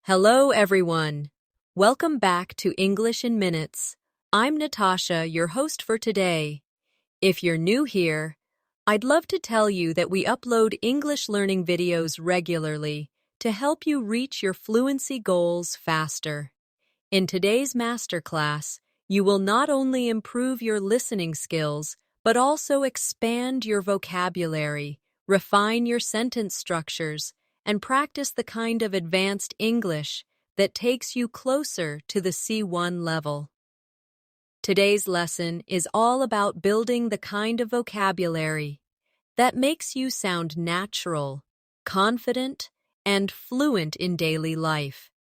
Hello, everyone. Welcome back to English in Minutes. I'm Natasha, your host for today. If you're new here, I'd love to tell you that we upload English learning videos regularly to help you reach your fluency goals faster. In today's masterclass, you will not only improve your listening skills, but also expand your vocabulary, refine your sentence structures, and practice the kind of advanced English that takes you closer to the C1 level. Today's lesson is all about building the kind of vocabulary that makes you sound natural, confident, and fluent in daily life.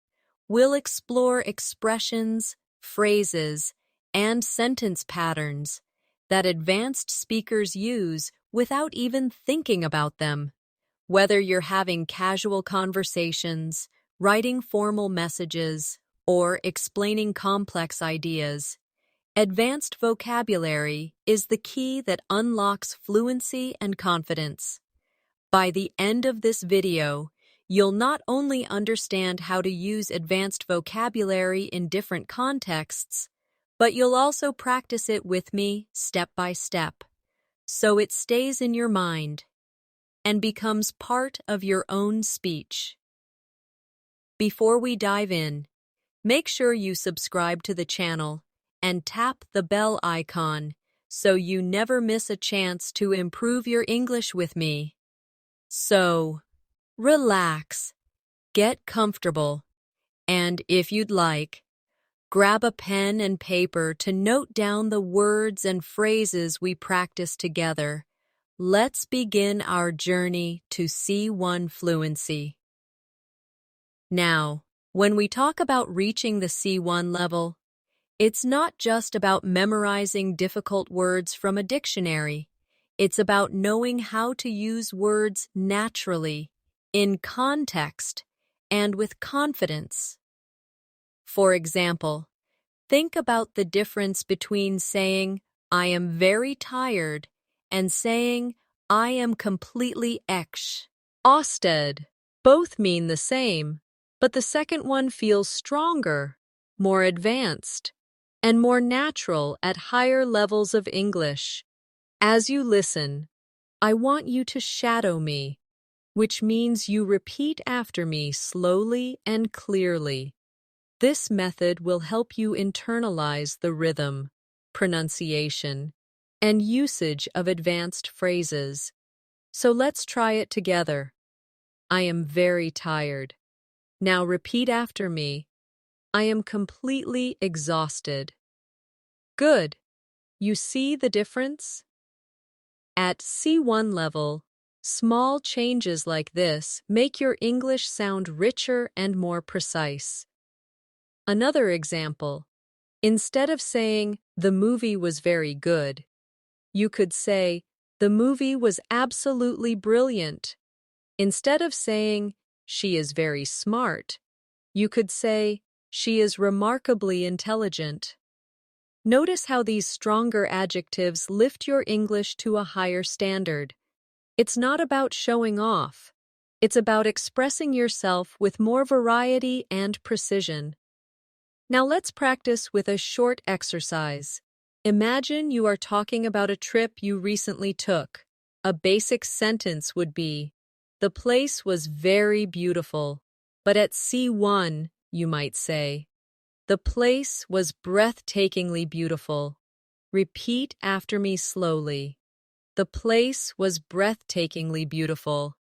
We'll explore expressions, phrases, and sentence patterns that advanced speakers use without even thinking about them. Whether you're having casual conversations, writing formal messages, or explaining complex ideas, advanced vocabulary is the key that unlocks fluency and confidence. By the end of this video, you'll not only understand how to use advanced vocabulary in different contexts, but you'll also practice it with me step by step, so it stays in your mind and becomes part of your own speech. Before we dive in, make sure you subscribe to the channel and tap the bell icon so you never miss a chance to improve your English with me. So, relax, get comfortable, and if you'd like, grab a pen and paper to note down the words and phrases we practice together. Let's begin our journey to C1 fluency. Now, when we talk about reaching the C1 level, it's not just about memorizing difficult words from a dictionary. It's about knowing how to use words naturally, in context, and with confidence. For example, think about the difference between saying, "I am very tired," and saying, "I am completely exhausted." Both mean the same, but the second one feels stronger, more advanced, and more natural at higher levels of English. As you listen, I want you to shadow me, which means you repeat after me slowly and clearly. This method will help you internalize the rhythm, pronunciation, and usage of advanced phrases. So let's try it together. I am very tired. Now repeat after me. I am completely exhausted. Good. You see the difference? At C1 level, small changes like this make your English sound richer and more precise. Another example. Instead of saying, "The movie was very good," you could say, "The movie was absolutely brilliant." Instead of saying, "She is very smart," you could say, "She is remarkably intelligent." Notice how these stronger adjectives lift your English to a higher standard. It's not about showing off. It's about expressing yourself with more variety and precision. Now let's practice with a short exercise. Imagine you are talking about a trip you recently took. A basic sentence would be, "The place was very beautiful," but at C1, you might say, "The place was breathtakingly beautiful." Repeat after me slowly. The place was breathtakingly beautiful.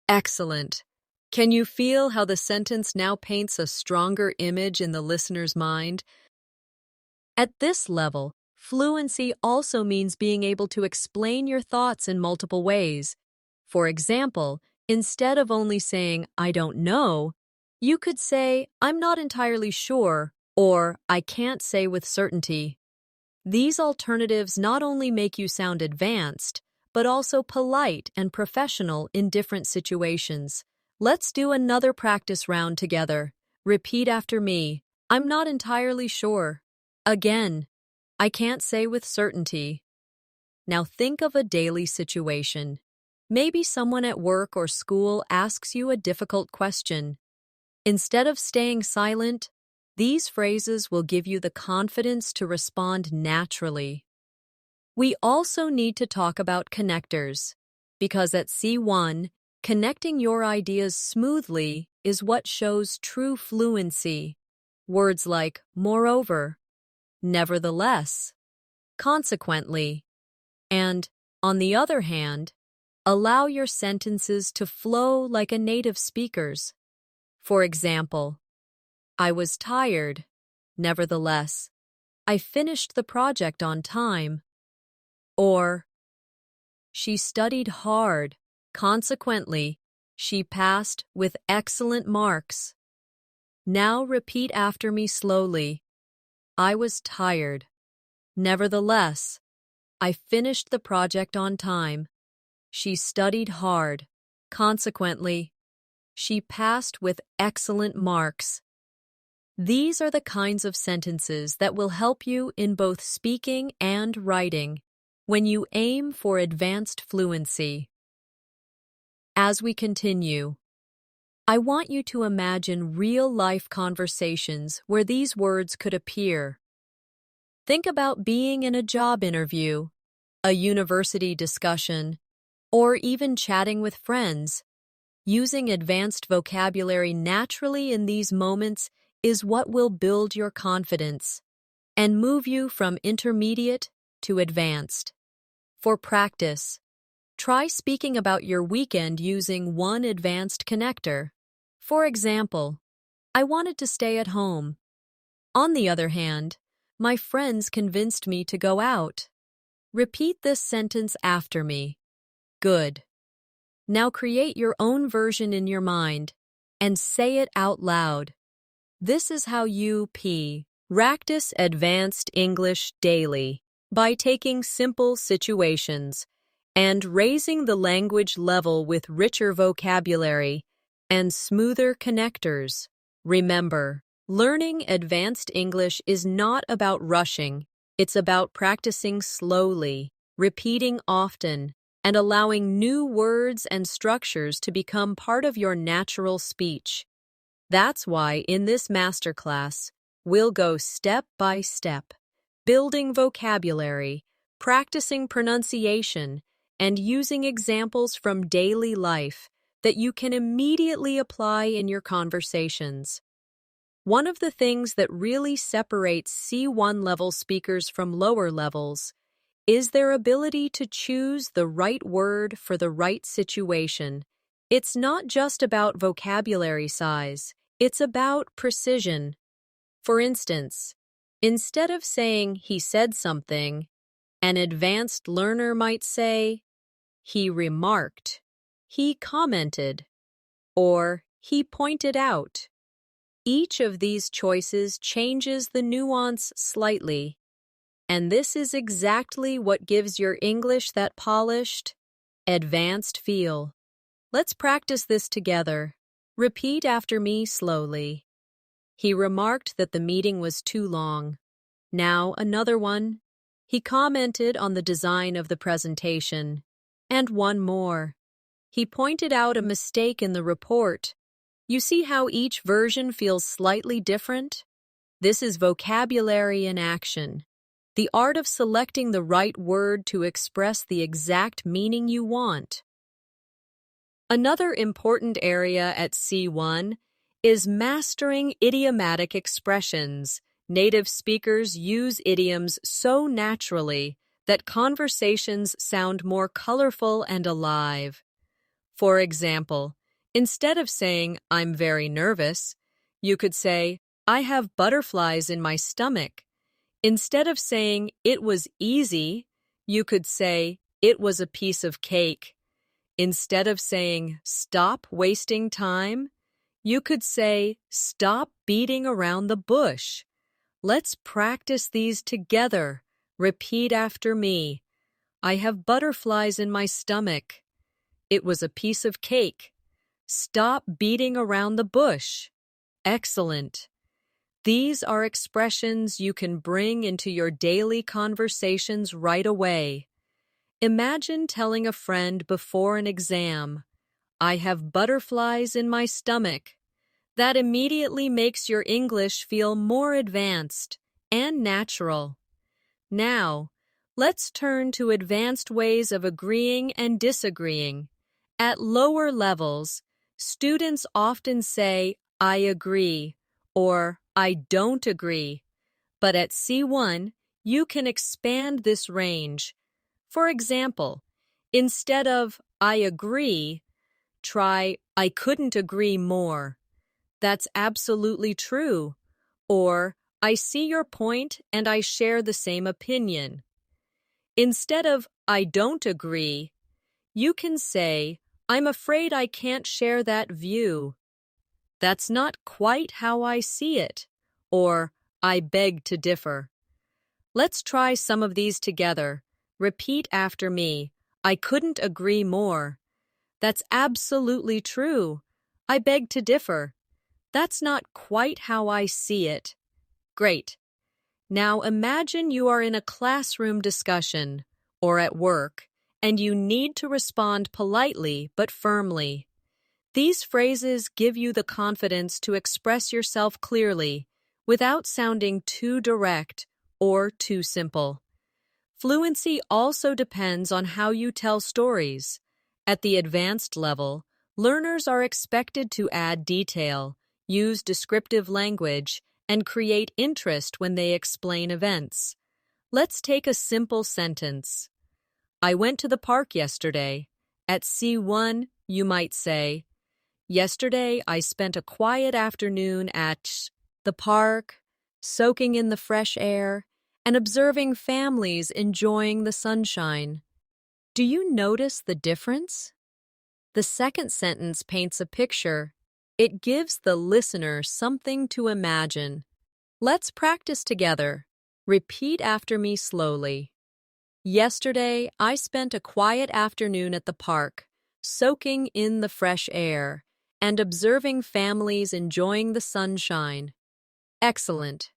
Excellent. Can you feel how the sentence now paints a stronger image in the listener's mind? At this level, fluency also means being able to explain your thoughts in multiple ways. For example, instead of only saying, "I don't know," you could say, "I'm not entirely sure," or "I can't say with certainty." These alternatives not only make you sound advanced, but also polite and professional in different situations. Let's do another practice round together. Repeat after me. I'm not entirely sure. Again, I can't say with certainty. Now think of a daily situation. Maybe someone at work or school asks you a difficult question. Instead of staying silent, these phrases will give you the confidence to respond naturally. We also need to talk about connectors, because at C1, connecting your ideas smoothly is what shows true fluency. Words like moreover, nevertheless, consequently, and, on the other hand, allow your sentences to flow like a native speaker's. For example, I was tired, nevertheless, I finished the project on time. Or, she studied hard, consequently, she passed with excellent marks. Now repeat after me slowly. I was tired. Nevertheless, I finished the project on time. She studied hard. Consequently, she passed with excellent marks. These are the kinds of sentences that will help you in both speaking and writing when you aim for advanced fluency. As we continue, I want you to imagine real-life conversations where these words could appear. Think about being in a job interview, a university discussion, or even chatting with friends. Using advanced vocabulary naturally in these moments is what will build your confidence and move you from intermediate to advanced. For practice, try speaking about your weekend using one advanced connector. For example, I wanted to stay at home. On the other hand, my friends convinced me to go out. Repeat this sentence after me. Good. Now create your own version in your mind and say it out loud. This is how you practice advanced English daily by taking simple situations and raising the language level with richer vocabulary and smoother connectors. Remember, learning advanced English is not about rushing. It's about practicing slowly, repeating often, and allowing new words and structures to become part of your natural speech. That's why in this masterclass, we'll go step by step, building vocabulary, practicing pronunciation, and using examples from daily life that you can immediately apply in your conversations. One of the things that really separates C1 level speakers from lower levels is their ability to choose the right word for the right situation. It's not just about vocabulary size, it's about precision. For instance, instead of saying he said something, an advanced learner might say, he remarked, he commented, or he pointed out. Each of these choices changes the nuance slightly, and this is exactly what gives your English that polished, advanced feel. Let's practice this together. Repeat after me slowly. He remarked that the meeting was too long. Now another one. He commented on the design of the presentation. And one more. He pointed out a mistake in the report. You see how each version feels slightly different? This is vocabulary in action. The art of selecting the right word to express the exact meaning you want. Another important area at C1 is mastering idiomatic expressions. Native speakers use idioms so naturally that conversations sound more colorful and alive. For example, instead of saying, I'm very nervous, you could say, I have butterflies in my stomach. Instead of saying, it was easy, you could say, it was a piece of cake. Instead of saying, stop wasting time, you could say, stop beating around the bush. Let's practice these together. Repeat after me. I have butterflies in my stomach. It was a piece of cake. Stop beating around the bush. Excellent. These are expressions you can bring into your daily conversations right away. Imagine telling a friend before an exam, I have butterflies in my stomach. That immediately makes your English feel more advanced and natural. Now, let's turn to advanced ways of agreeing and disagreeing. At lower levels, students often say, I agree, or I don't agree. But at C1, you can expand this range. For example, instead of I agree, try I couldn't agree more. That's absolutely true. Or I see your point and I share the same opinion. Instead of I don't agree, you can say I'm afraid I can't share that view. That's not quite how I see it. Or I beg to differ. Let's try some of these together. Repeat after me. I couldn't agree more. That's absolutely true. I beg to differ. That's not quite how I see it. Great. Now imagine you are in a classroom discussion or at work, and you need to respond politely but firmly. These phrases give you the confidence to express yourself clearly without sounding too direct or too simple. Fluency also depends on how you tell stories. At the advanced level, learners are expected to add detail, use descriptive language, and create interest when they explain events. Let's take a simple sentence. I went to the park yesterday. At C1, you might say, yesterday I spent a quiet afternoon at the park, soaking in the fresh air, and observing families enjoying the sunshine. Do you notice the difference? The second sentence paints a picture. It gives the listener something to imagine. Let's practice together. Repeat after me slowly. Yesterday, I spent a quiet afternoon at the park, soaking in the fresh air and observing families enjoying the sunshine. Excellent.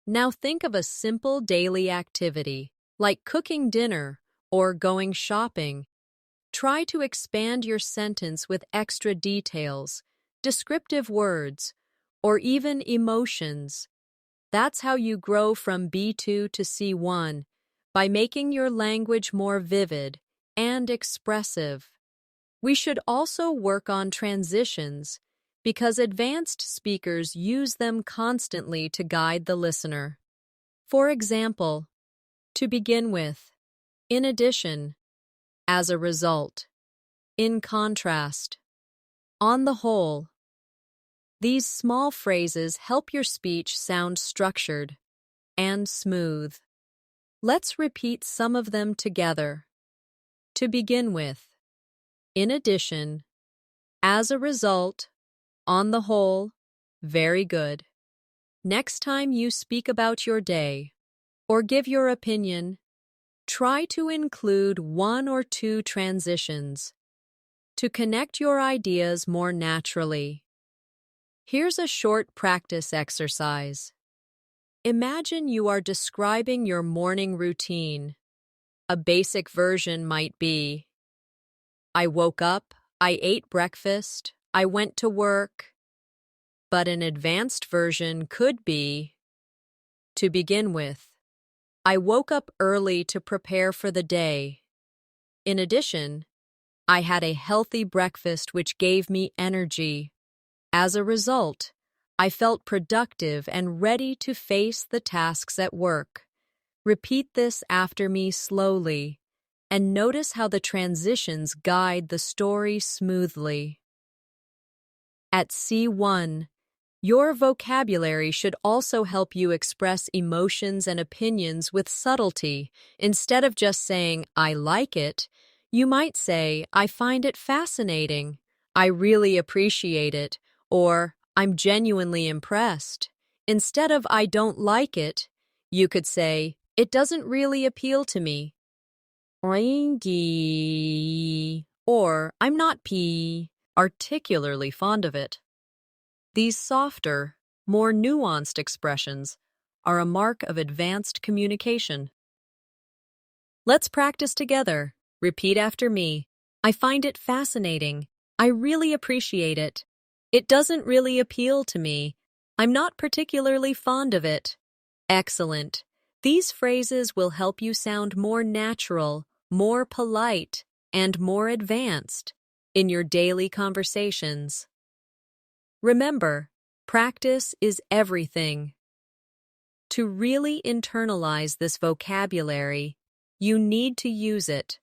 Now think of a simple daily activity, like cooking dinner or going shopping. Try to expand your sentence with extra details, descriptive words, or even emotions. That's how you grow from B2 to C1, by making your language more vivid and expressive. We should also work on transitions, because advanced speakers use them constantly to guide the listener. For example, to begin with, in addition, as a result, in contrast, on the whole. These small phrases help your speech sound structured and smooth. Let's repeat some of them together. To begin with, in addition, as a result, on the whole, very good. Next time you speak about your day or give your opinion, try to include one or two transitions to connect your ideas more naturally. Here's a short practice exercise. Imagine you are describing your morning routine. A basic version might be, I woke up, I ate breakfast, I went to work. But an advanced version could be, to begin with, I woke up early to prepare for the day. In addition, I had a healthy breakfast which gave me energy. As a result, I felt productive and ready to face the tasks at work. Repeat this after me slowly, and notice how the transitions guide the story smoothly. At C1, your vocabulary should also help you express emotions and opinions with subtlety. Instead of just saying, I like it, you might say, I find it fascinating, I really appreciate it, or I'm genuinely impressed. Instead of I don't like it, you could say, it doesn't really appeal to me. Or I'm not particularly fond of it. These softer, more nuanced expressions are a mark of advanced communication. Let's practice together. Repeat after me. I find it fascinating. I really appreciate it. It doesn't really appeal to me. I'm not particularly fond of it. Excellent. These phrases will help you sound more natural, more polite, and more advanced in your daily conversations. Remember, practice is everything. To really internalize this vocabulary, you need to use it.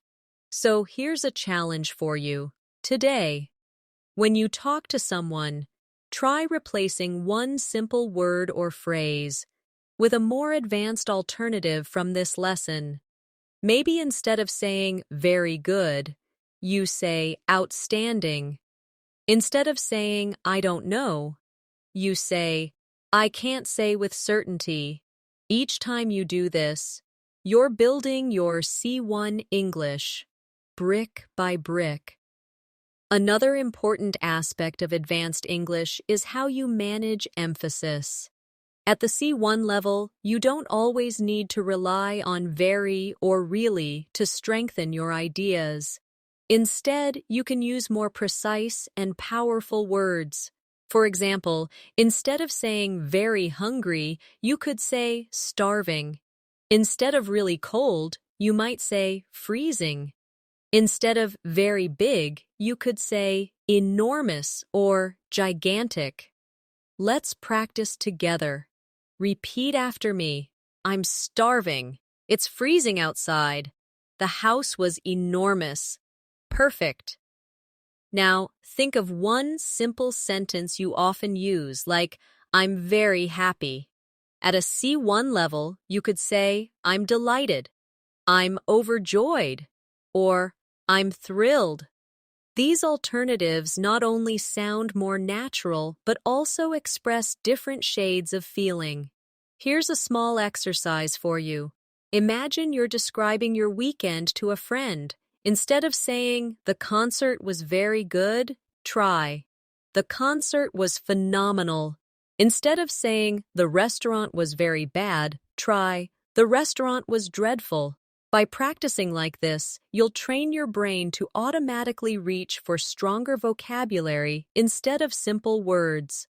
So here's a challenge for you. Today, when you talk to someone, try replacing one simple word or phrase with a more advanced alternative from this lesson. Maybe instead of saying very good, you say outstanding. Instead of saying I don't know, you say I can't say with certainty. Each time you do this, you're building your C1 English, brick by brick. Another important aspect of advanced English is how you manage emphasis. At the C1 level, you don't always need to rely on very or really to strengthen your ideas. Instead, you can use more precise and powerful words. For example, instead of saying very hungry, you could say starving. Instead of really cold, you might say freezing. Instead of very big, you could say enormous or gigantic. Let's practice together. Repeat after me. I'm starving. It's freezing outside. The house was enormous. Perfect. Now, think of one simple sentence you often use, like, I'm very happy. At a C1 level, you could say, I'm delighted, I'm overjoyed, or I'm thrilled. These alternatives not only sound more natural, but also express different shades of feeling. Here's a small exercise for you. Imagine you're describing your weekend to a friend. Instead of saying, the concert was very good, try, the concert was phenomenal. Instead of saying, the restaurant was very bad, try, the restaurant was dreadful. By practicing like this, you'll train your brain to automatically reach for stronger vocabulary instead of simple words.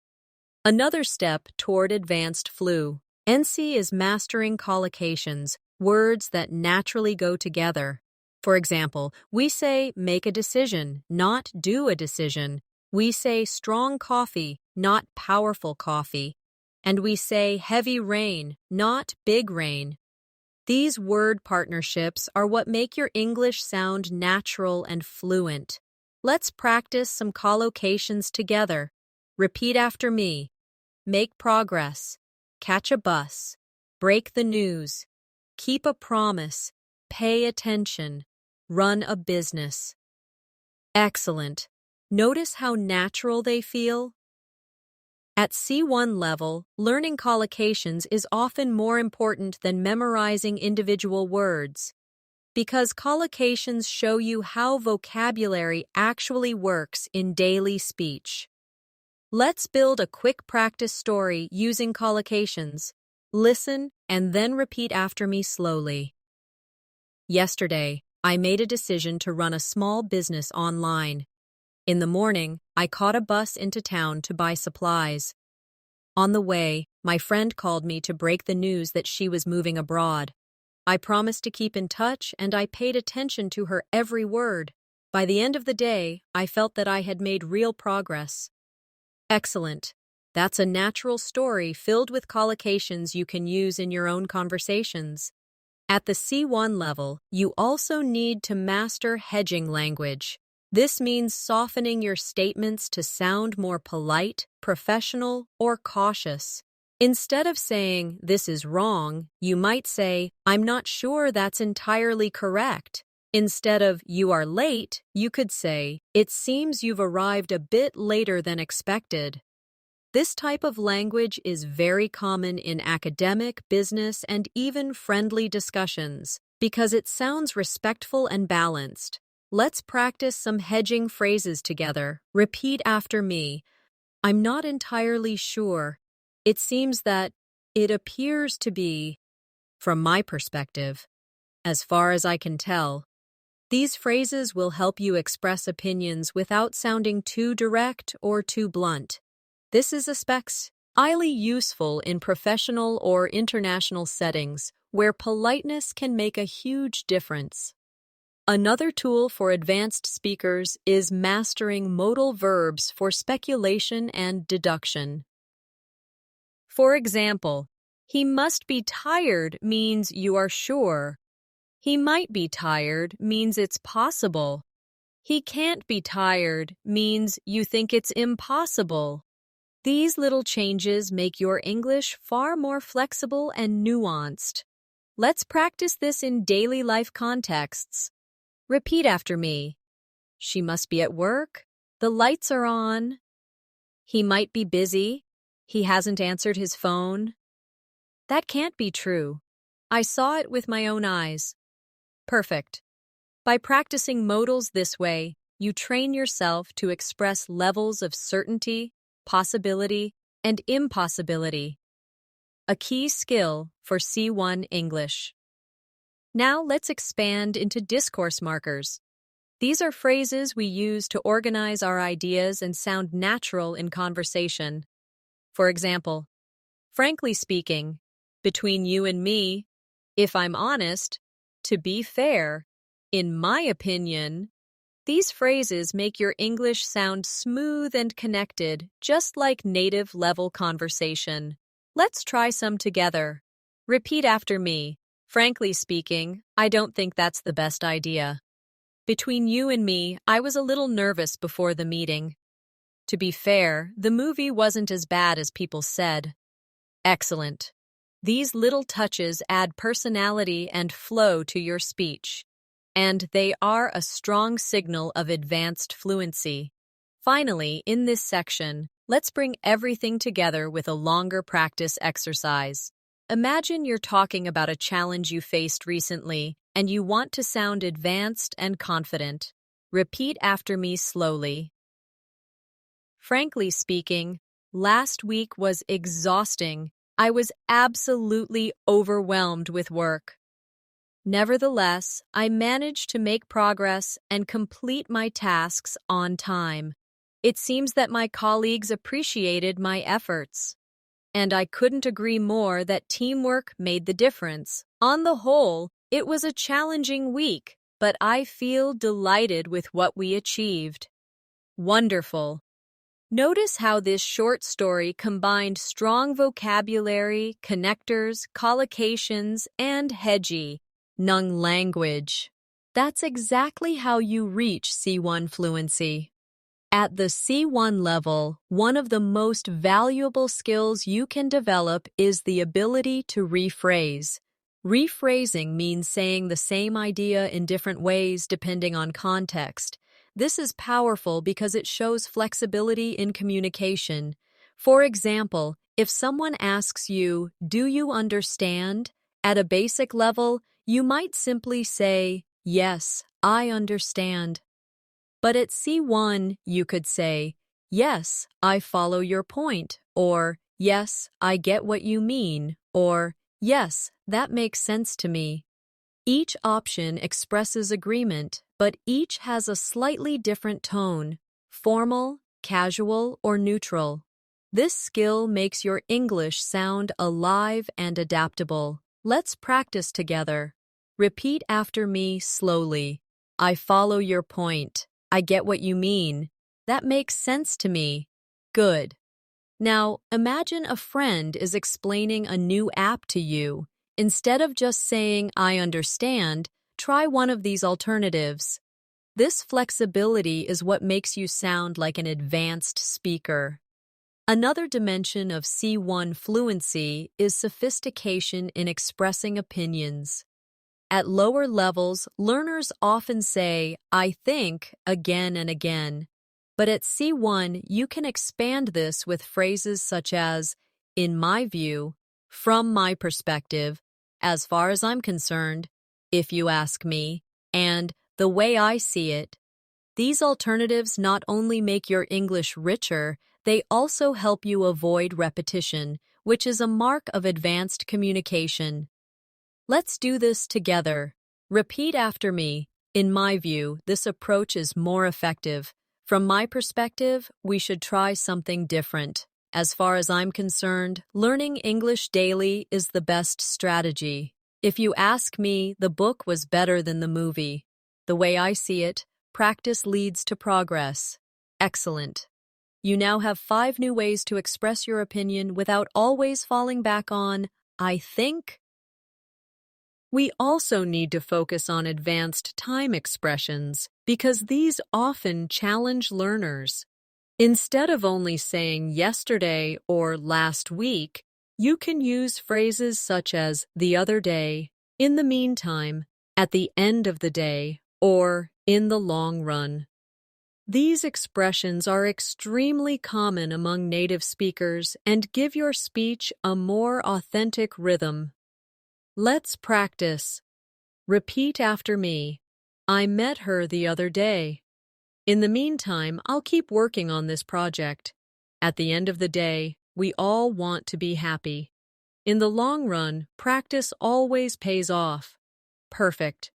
Another step toward advanced fluency is mastering collocations, words that naturally go together. For example, we say make a decision, not do a decision. We say strong coffee, not powerful coffee. And we say heavy rain, not big rain. These word partnerships are what make your English sound natural and fluent. Let's practice some collocations together. Repeat after me. Make progress. Catch a bus. Break the news. Keep a promise. Pay attention. Run a business. Excellent. Notice how natural they feel? At C1 level, learning collocations is often more important than memorizing individual words, because collocations show you how vocabulary actually works in daily speech. Let's build a quick practice story using collocations. Listen and then repeat after me slowly. Yesterday, I made a decision to run a small business online. In the morning, I caught a bus into town to buy supplies. On the way, my friend called me to break the news that she was moving abroad. I promised to keep in touch, and I paid attention to her every word. By the end of the day, I felt that I had made real progress. Excellent. That's a natural story filled with collocations you can use in your own conversations. At the C1 level, you also need to master hedging language. This means softening your statements to sound more polite, professional, or cautious. Instead of saying, this is wrong, you might say, I'm not sure that's entirely correct. Instead of, you are late, you could say, it seems you've arrived a bit later than expected. This type of language is very common in academic, business, and even friendly discussions because it sounds respectful and balanced. Let's practice some hedging phrases together. Repeat after me. I'm not entirely sure. It seems that it appears to be, from my perspective, as far as I can tell. These phrases will help you express opinions without sounding too direct or too blunt. This is especially useful in professional or international settings where politeness can make a huge difference. Another tool for advanced speakers is mastering modal verbs for speculation and deduction. For example, he must be tired means you are sure. He might be tired means it's possible. He can't be tired means you think it's impossible. These little changes make your English far more flexible and nuanced. Let's practice this in daily life contexts. Repeat after me. She must be at work. The lights are on. He might be busy. He hasn't answered his phone. That can't be true. I saw it with my own eyes. Perfect. By practicing modals this way, you train yourself to express levels of certainty, possibility, and impossibility. A key skill for C1 English. Now let's expand into discourse markers. These are phrases we use to organize our ideas and sound natural in conversation. For example, frankly speaking, between you and me, if I'm honest, to be fair, in my opinion. These phrases make your English sound smooth and connected, just like native-level conversation. Let's try some together. Repeat after me. Frankly speaking, I don't think that's the best idea. Between you and me, I was a little nervous before the meeting. To be fair, the movie wasn't as bad as people said. Excellent. These little touches add personality and flow to your speech, and they are a strong signal of advanced fluency. Finally, in this section, let's bring everything together with a longer practice exercise. Imagine you're talking about a challenge you faced recently, and you want to sound advanced and confident. Repeat after me slowly. Frankly speaking, last week was exhausting. I was absolutely overwhelmed with work. Nevertheless, I managed to make progress and complete my tasks on time. It seems that my colleagues appreciated my efforts. And I couldn't agree more that teamwork made the difference. On the whole, it was a challenging week, but I feel delighted with what we achieved. Wonderful. Notice how this short story combined strong vocabulary, connectors, collocations, and hedgy, Nung language. That's exactly how you reach C1 fluency. At the C1 level, one of the most valuable skills you can develop is the ability to rephrase. Rephrasing means saying the same idea in different ways depending on context. This is powerful because it shows flexibility in communication. For example, if someone asks you, "Do you understand?" at a basic level, you might simply say, "Yes, I understand." But at C1, you could say, "Yes, I follow your point," or "Yes, I get what you mean," or "Yes, that makes sense to me." Each option expresses agreement, but each has a slightly different tone, formal, casual, or neutral. This skill makes your English sound alive and adaptable. Let's practice together. Repeat after me slowly. I follow your point. I get what you mean. That makes sense to me. Good. Now, imagine a friend is explaining a new app to you. Instead of just saying, "I understand," try one of these alternatives. This flexibility is what makes you sound like an advanced speaker. Another dimension of C1 fluency is sophistication in expressing opinions. At lower levels, learners often say, "I think," again and again. But at C1, you can expand this with phrases such as, "In my view," "From my perspective," "As far as I'm concerned," "If you ask me," and "The way I see it." These alternatives not only make your English richer, they also help you avoid repetition, which is a mark of advanced communication. Let's do this together. Repeat after me. In my view, this approach is more effective. From my perspective, we should try something different. As far as I'm concerned, learning English daily is the best strategy. If you ask me, the book was better than the movie. The way I see it, practice leads to progress. Excellent. You now have 5 new ways to express your opinion without always falling back on, I think. We also need to focus on advanced time expressions because these often challenge learners. Instead of only saying yesterday or last week, you can use phrases such as the other day, in the meantime, at the end of the day, or in the long run. These expressions are extremely common among native speakers and give your speech a more authentic rhythm. Let's practice. Repeat after me. I met her the other day. In the meantime, I'll keep working on this project. At the end of the day, we all want to be happy. In the long run, practice always pays off. Perfect.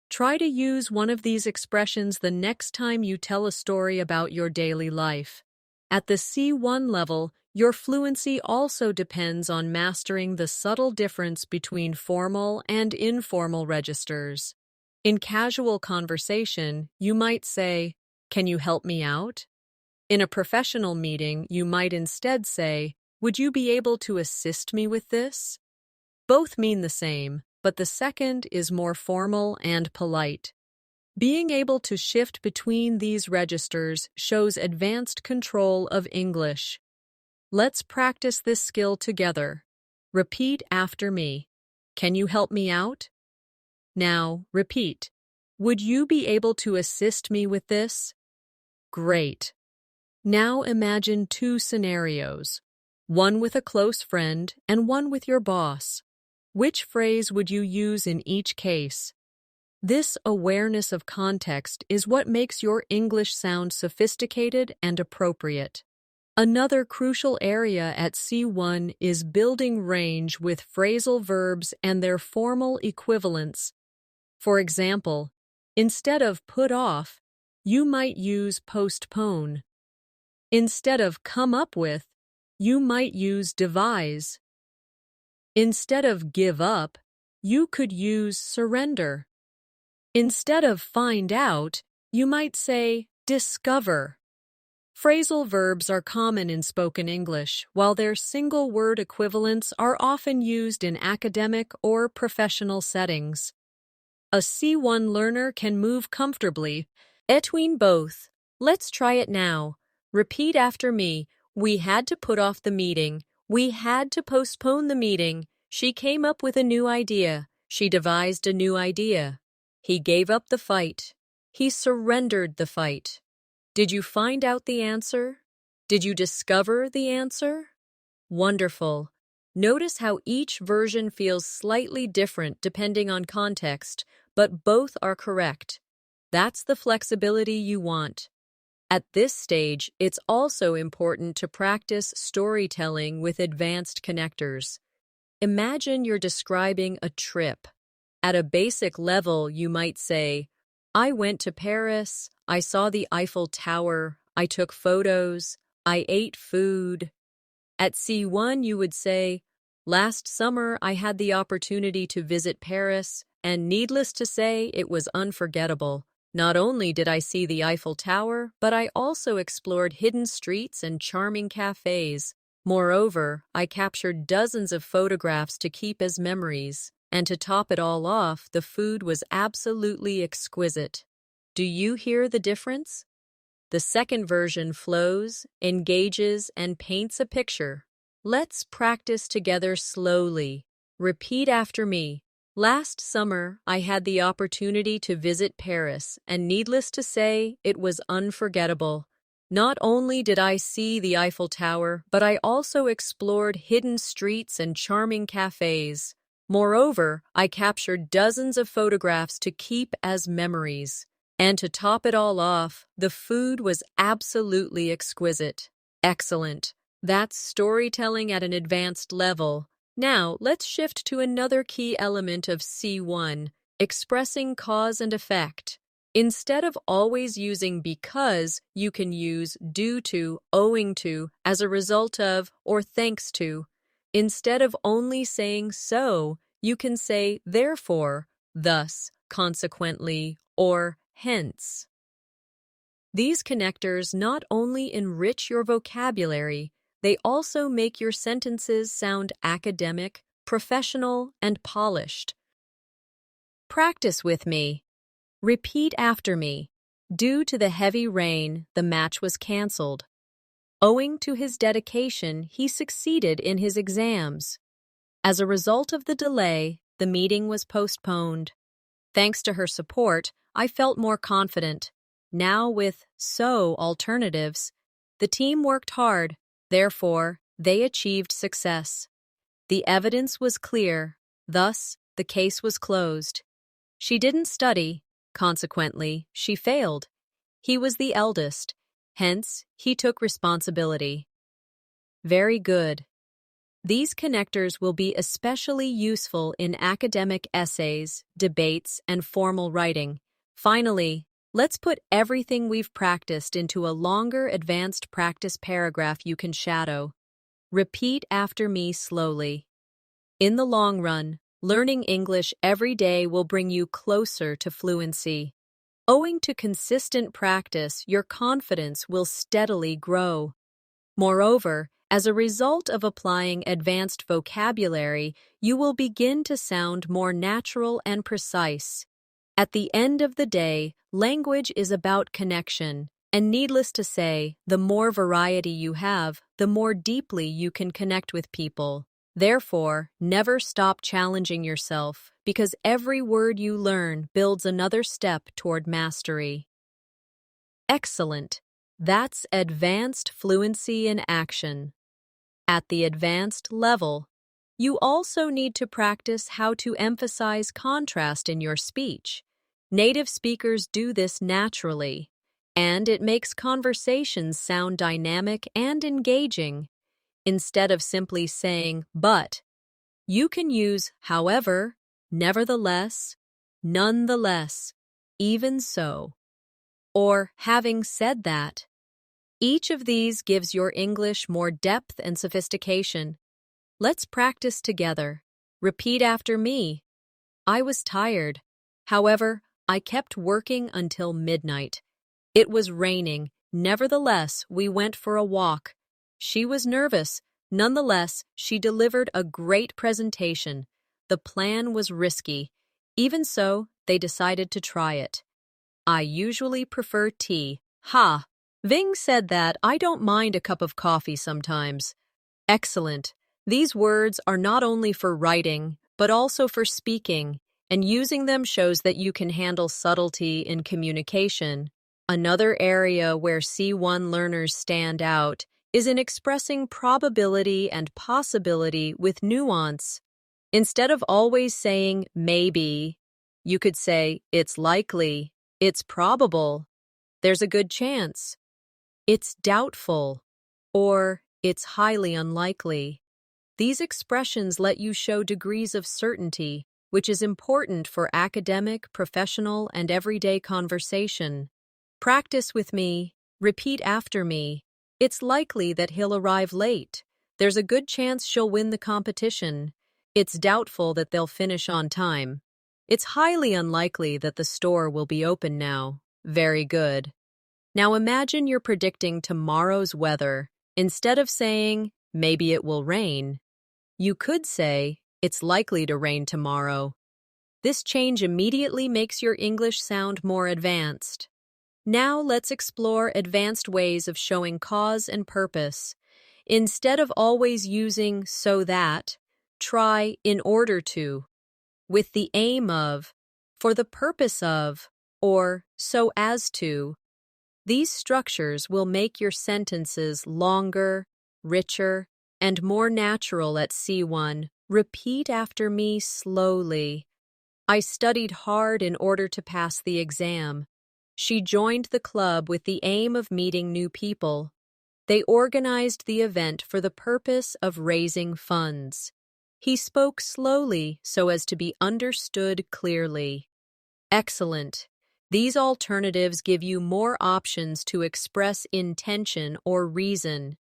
Try to use one of these expressions the next time you tell a story about your daily life. At the C1 level, your fluency also depends on mastering the subtle difference between formal and informal registers. In casual conversation, you might say, "Can you help me out?" In a professional meeting, you might instead say, "Would you be able to assist me with this?" Both mean the same, but the second is more formal and polite. Being able to shift between these registers shows advanced control of English. Let's practice this skill together. Repeat after me. Can you help me out? Now, repeat. Would you be able to assist me with this? Great. Now imagine 2 scenarios, one with a close friend and one with your boss. Which phrase would you use in each case? This awareness of context is what makes your English sound sophisticated and appropriate. Another crucial area at C1 is building range with phrasal verbs and their formal equivalents. For example, instead of put off, you might use postpone. Instead of come up with, you might use devise. Instead of give up, you could use surrender. Instead of find out, you might say discover. Phrasal verbs are common in spoken English, while their single-word equivalents are often used in academic or professional settings. A C1 learner can move comfortably between both. Let's try it now. Repeat after me. We had to put off the meeting. We had to postpone the meeting. She came up with a new idea. She devised a new idea. He gave up the fight. He surrendered the fight. Did you find out the answer? Did you discover the answer? Wonderful. Notice how each version feels slightly different depending on context, but both are correct. That's the flexibility you want. At this stage, it's also important to practice storytelling with advanced connectors. Imagine you're describing a trip. At a basic level, you might say, I went to Paris, I saw the Eiffel Tower, I took photos, I ate food. At C1, you would say, last summer I had the opportunity to visit Paris, and needless to say, it was unforgettable. Not only did I see the Eiffel Tower, but I also explored hidden streets and charming cafes. Moreover, I captured dozens of photographs to keep as memories. And to top it all off, the food was absolutely exquisite. Do you hear the difference? The second version flows, engages, and paints a picture. Let's practice together slowly. Repeat after me. Last summer, I had the opportunity to visit Paris, and needless to say, it was unforgettable. Not only did I see the Eiffel Tower, but I also explored hidden streets and charming cafes. Moreover, I captured dozens of photographs to keep as memories. And to top it all off, the food was absolutely exquisite. Excellent. That's storytelling at an advanced level. Now, let's shift to another key element of C1, Expressing cause and effect. Instead of always using because, you can use due to, owing to, as a result of, or thanks to. Instead of only saying so, you can say therefore, thus, consequently, or hence. These connectors not only enrich your vocabulary, they also make your sentences sound academic, professional, and polished. Practice with me. Repeat after me. Due to the heavy rain, the match was canceled. Owing to his dedication, he succeeded in his exams. As a result of the delay, the meeting was postponed. Thanks to her support, I felt more confident. Now with so alternatives, the team worked hard, therefore, they achieved success. The evidence was clear, thus, the case was closed. She didn't study, consequently, she failed. He was the eldest, hence, he took responsibility. Very good. These connectors will be especially useful in academic essays, debates, and formal writing. Finally, let's put everything we've practiced into a longer advanced practice paragraph you can shadow. Repeat after me slowly. In the long run, learning English every day will bring you closer to fluency. Owing to consistent practice, your confidence will steadily grow. Moreover, as a result of applying advanced vocabulary, you will begin to sound more natural and precise. At the end of the day, language is about connection, and needless to say, the more variety you have, the more deeply you can connect with people. Therefore, never stop challenging yourself, because every word you learn builds another step toward mastery. Excellent! That's advanced fluency in action. At the advanced level, you also need to practice how to emphasize contrast in your speech. Native speakers do this naturally, and it makes conversations sound dynamic and engaging. Instead of simply saying, but, you can use however, nevertheless, nonetheless, even so, or having said that. Each of these gives your English more depth and sophistication. Let's practice together. Repeat after me. I was tired. However, I kept working until midnight. It was raining. Nevertheless, we went for a walk. She was nervous. Nonetheless, she delivered a great presentation. The plan was risky. Even so, they decided to try it. I usually prefer tea. Ha! Ving said that I don't mind a cup of coffee sometimes. Excellent. These words are not only for writing, but also for speaking, and using them shows that you can handle subtlety in communication. Another area where C1 learners stand out is in expressing probability and possibility with nuance. Instead of always saying maybe, you could say it's likely, it's probable, there's a good chance. It's doubtful, or it's highly unlikely. These expressions let you show degrees of certainty, which is important for academic, professional, and everyday conversation. Practice with me. Repeat after me. It's likely that he'll arrive late. There's a good chance she'll win the competition. It's doubtful that they'll finish on time. It's highly unlikely that the store will be open now. Very good. Now imagine you're predicting tomorrow's weather. Instead of saying, maybe it will rain, you could say, it's likely to rain tomorrow. This change immediately makes your English sound more advanced. Now let's explore advanced ways of showing cause and purpose. Instead of always using so that, try in order to, with the aim of, for the purpose of, or so as to. These structures will make your sentences longer, richer, and more natural at C1. Repeat after me slowly. I studied hard in order to pass the exam. She joined the club with the aim of meeting new people. They organized the event for the purpose of raising funds. He spoke slowly so as to be understood clearly. Excellent. These alternatives give you more options to express intention or reason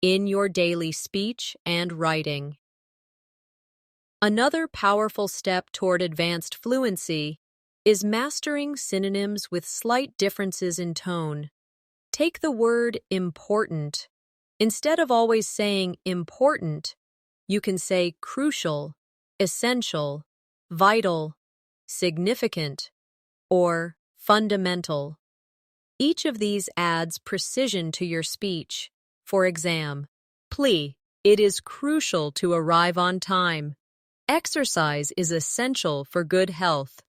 in your daily speech and writing. Another powerful step toward advanced fluency is mastering synonyms with slight differences in tone. Take the word important. Instead of always saying important, you can say crucial, essential, vital, significant, or fundamental. Each of these adds precision to your speech. For example, plea, it is crucial to arrive on time. Exercise is essential for good health.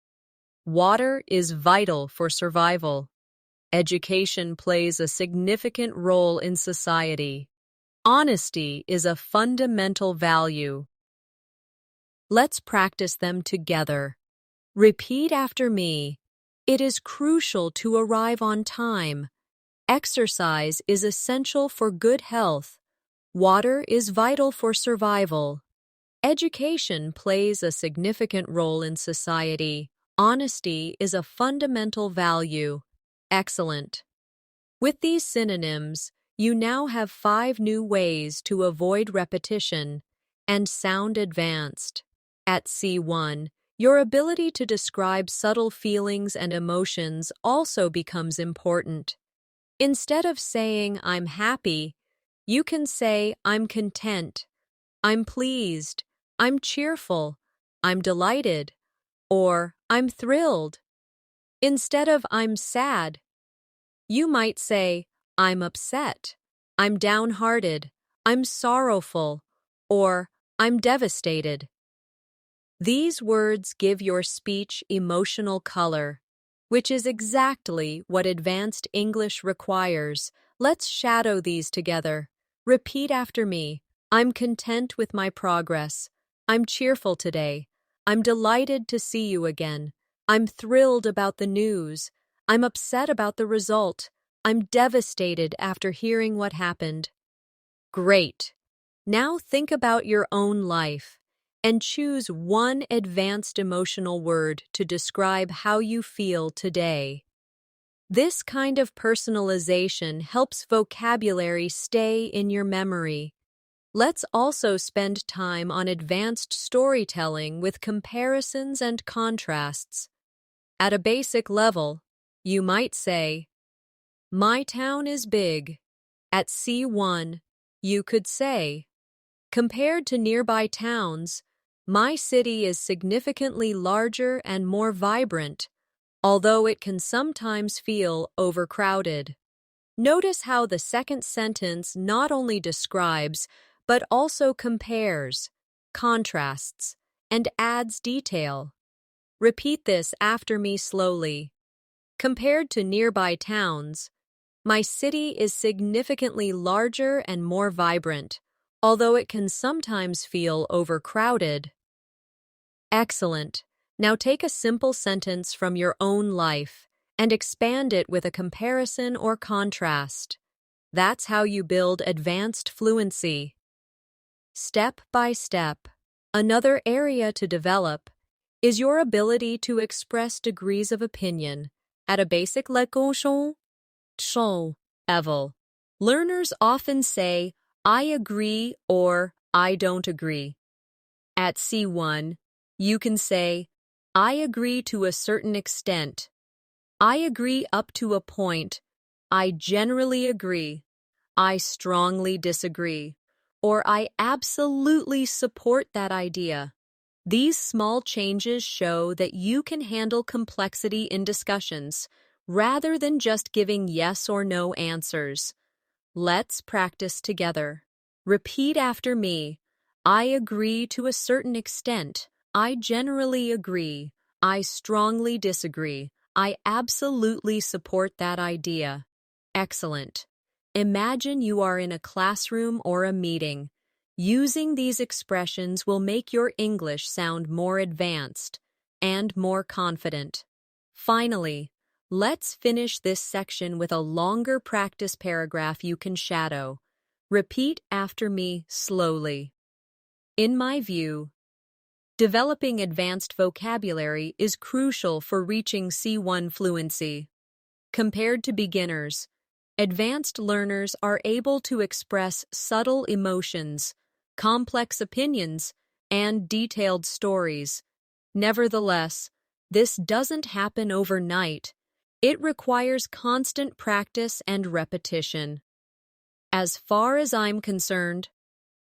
Water is vital for survival. Education plays a significant role in society. Honesty is a fundamental value. Let's practice them together. Repeat after me. It is crucial to arrive on time. Exercise is essential for good health. Water is vital for survival. Education plays a significant role in society. Honesty is a fundamental value. Excellent. With these synonyms, you now have 5 new ways to avoid repetition and sound advanced. At C1, your ability to describe subtle feelings and emotions also becomes important. Instead of saying, I'm happy, you can say, I'm content, I'm pleased, I'm cheerful, I'm delighted, or I'm thrilled. Instead of I'm sad, you might say, I'm upset, I'm downhearted, I'm sorrowful, or I'm devastated. These words give your speech emotional color, which is exactly what advanced English requires. Let's shadow these together. Repeat after me. I'm content with my progress. I'm cheerful today. I'm delighted to see you again. I'm thrilled about the news. I'm upset about the result. I'm devastated after hearing what happened. Great. Now think about your own life and choose one advanced emotional word to describe how you feel today. This kind of personalization helps vocabulary stay in your memory. Let's also spend time on advanced storytelling with comparisons and contrasts. At a basic level, you might say, my town is big. At C1, you could say, compared to nearby towns, my city is significantly larger and more vibrant, although it can sometimes feel overcrowded. Notice how the second sentence not only describes, but also compares, contrasts, and adds detail. Repeat this after me slowly. Compared to nearby towns, my city is significantly larger and more vibrant, although it can sometimes feel overcrowded. Excellent. Now take a simple sentence from your own life and expand it with a comparison or contrast. That's how you build advanced fluency. Step by step. Another area to develop is your ability to express degrees of opinion at a basic level. Learners often say, I agree or I don't agree. At C1, you can say, I agree to a certain extent. I agree up to a point. I generally agree. I strongly disagree. Or I absolutely support that idea. These small changes show that you can handle complexity in discussions, rather than just giving yes or no answers. Let's practice together. Repeat after me. I agree to a certain extent. I generally agree. I strongly disagree. I absolutely support that idea. Excellent. Imagine you are in a classroom or a meeting. Using these expressions will make your English sound more advanced and more confident. Finally, let's finish this section with a longer practice paragraph you can shadow. Repeat after me slowly. In my view, Developing advanced vocabulary is crucial for reaching C1 fluency. Compared to beginners, advanced learners are able to express subtle emotions, complex opinions, and detailed stories. Nevertheless, this doesn't happen overnight. It requires constant practice and repetition. As far as I'm concerned,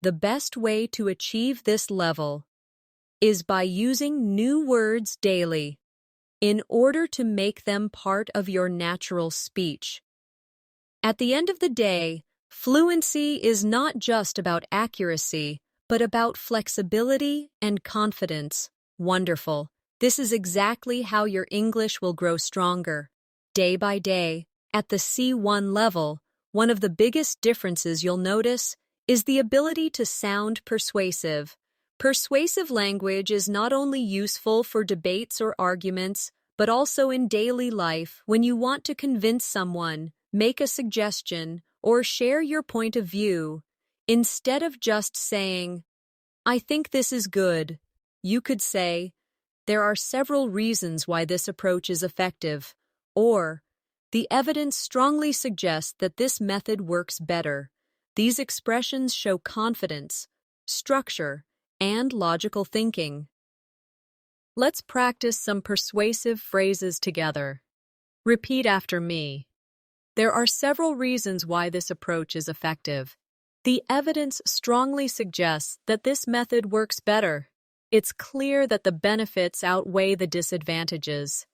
the best way to achieve this level is by using new words daily in order to make them part of your natural speech. At the end of the day, fluency is not just about accuracy, but about flexibility and confidence. Wonderful. This is exactly how your English will grow stronger. Day by day, at the C1 level, one of the biggest differences you'll notice is the ability to sound persuasive. Persuasive language is not only useful for debates or arguments, but also in daily life when you want to convince someone, make a suggestion, or share your point of view. Instead of just saying, "I think this is good," you could say, "There are several reasons why this approach is effective," or "The evidence strongly suggests that this method works better." These expressions show confidence, structure, and logical thinking. Let's practice some persuasive phrases together. Repeat after me. There are several reasons why this approach is effective. The evidence strongly suggests that this method works better. It's clear that the benefits outweigh the disadvantages.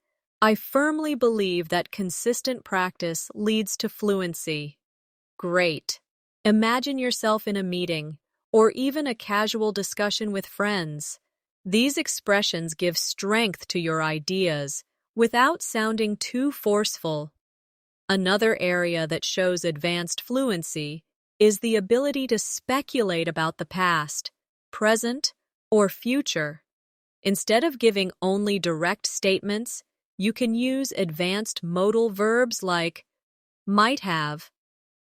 I firmly believe that consistent practice leads to fluency. Great. Imagine yourself in a meeting, or even a casual discussion with friends. These expressions give strength to your ideas without sounding too forceful. Another area that shows advanced fluency is the ability to speculate about the past, present, or future. Instead of giving only direct statements, you can use advanced modal verbs like might have,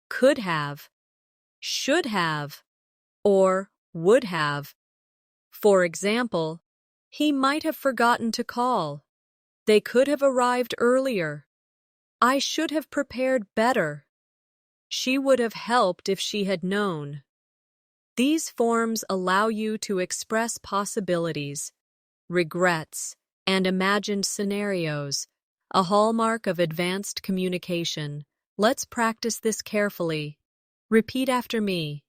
could have, should have, or would have. For example, he might have forgotten to call. They could have arrived earlier. I should have prepared better. She would have helped if she had known. These forms allow you to express possibilities, regrets, and imagined scenarios, a hallmark of advanced communication. Let's practice this carefully. Repeat after me.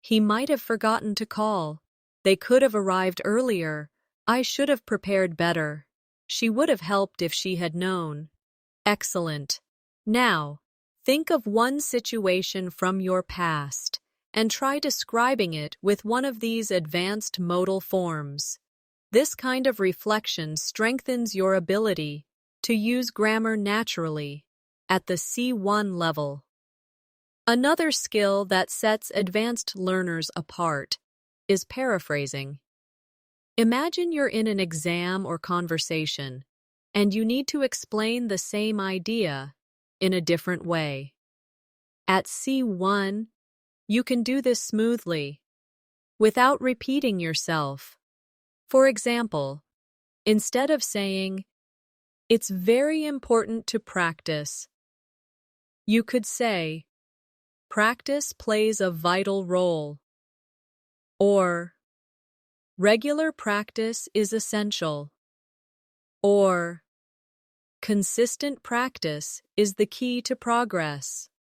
He might have forgotten to call. They could have arrived earlier. I should have prepared better. She would have helped if she had known. Excellent. Now, think of one situation from your past and try describing it with one of these advanced modal forms. This kind of reflection strengthens your ability to use grammar naturally at the C1 level. Another skill that sets advanced learners apart is paraphrasing. Imagine you're in an exam or conversation, and you need to explain the same idea in a different way. At C1, you can do this smoothly, without repeating yourself. For example, instead of saying, "It's very important to practice," you could say, "Practice plays a vital role," or "Regular practice is essential," or "Consistent practice is the key to progress."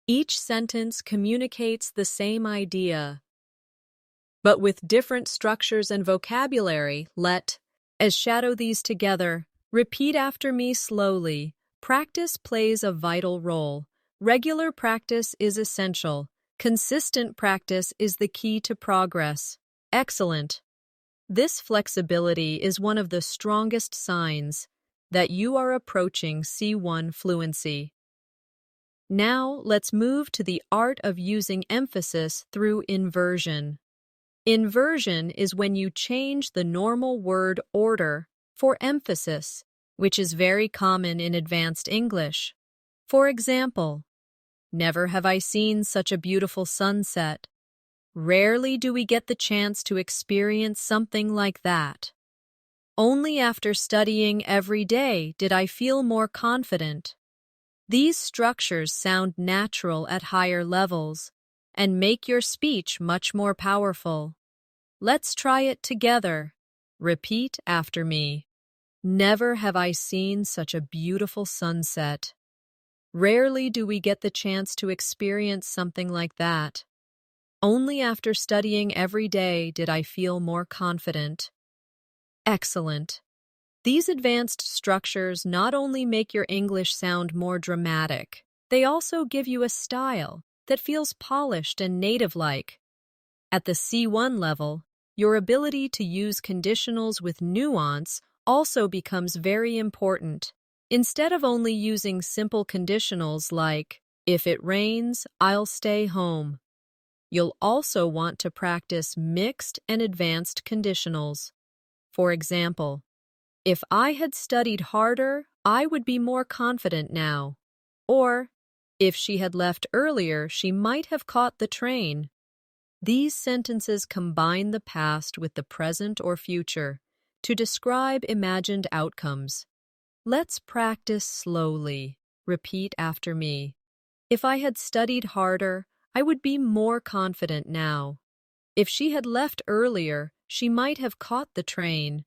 Each sentence communicates the same idea, but with different structures and vocabulary. Let's shadow these together. Repeat after me slowly. Practice plays a vital role. Regular practice is essential. Consistent practice is the key to progress. Excellent. This flexibility is one of the strongest signs that you are approaching C1 fluency. Now, let's move to the art of using emphasis through inversion. Inversion is when you change the normal word order for emphasis, which is very common in advanced English. For example, "Never have I seen such a beautiful sunset." Rarely do we get the chance to experience something like that. Only after studying every day did I feel more confident. These structures sound natural at higher levels and make your speech much more powerful. Let's try it together. Repeat after me. Never have I seen such a beautiful sunset. Rarely do we get the chance to experience something like that. Only after studying every day did I feel more confident. Excellent. These advanced structures not only make your English sound more dramatic, they also give you a style that feels polished and native-like. At the C1 level, your ability to use conditionals with nuance also becomes very important. Instead of only using simple conditionals like, if it rains, I'll stay home, you'll also want to practice mixed and advanced conditionals. For example, if I had studied harder, I would be more confident now. Or, if she had left earlier, she might have caught the train. These sentences combine the past with the present or future to describe imagined outcomes. Let's practice slowly. Repeat after me. If I had studied harder, I would be more confident now. If she had left earlier, she might have caught the train.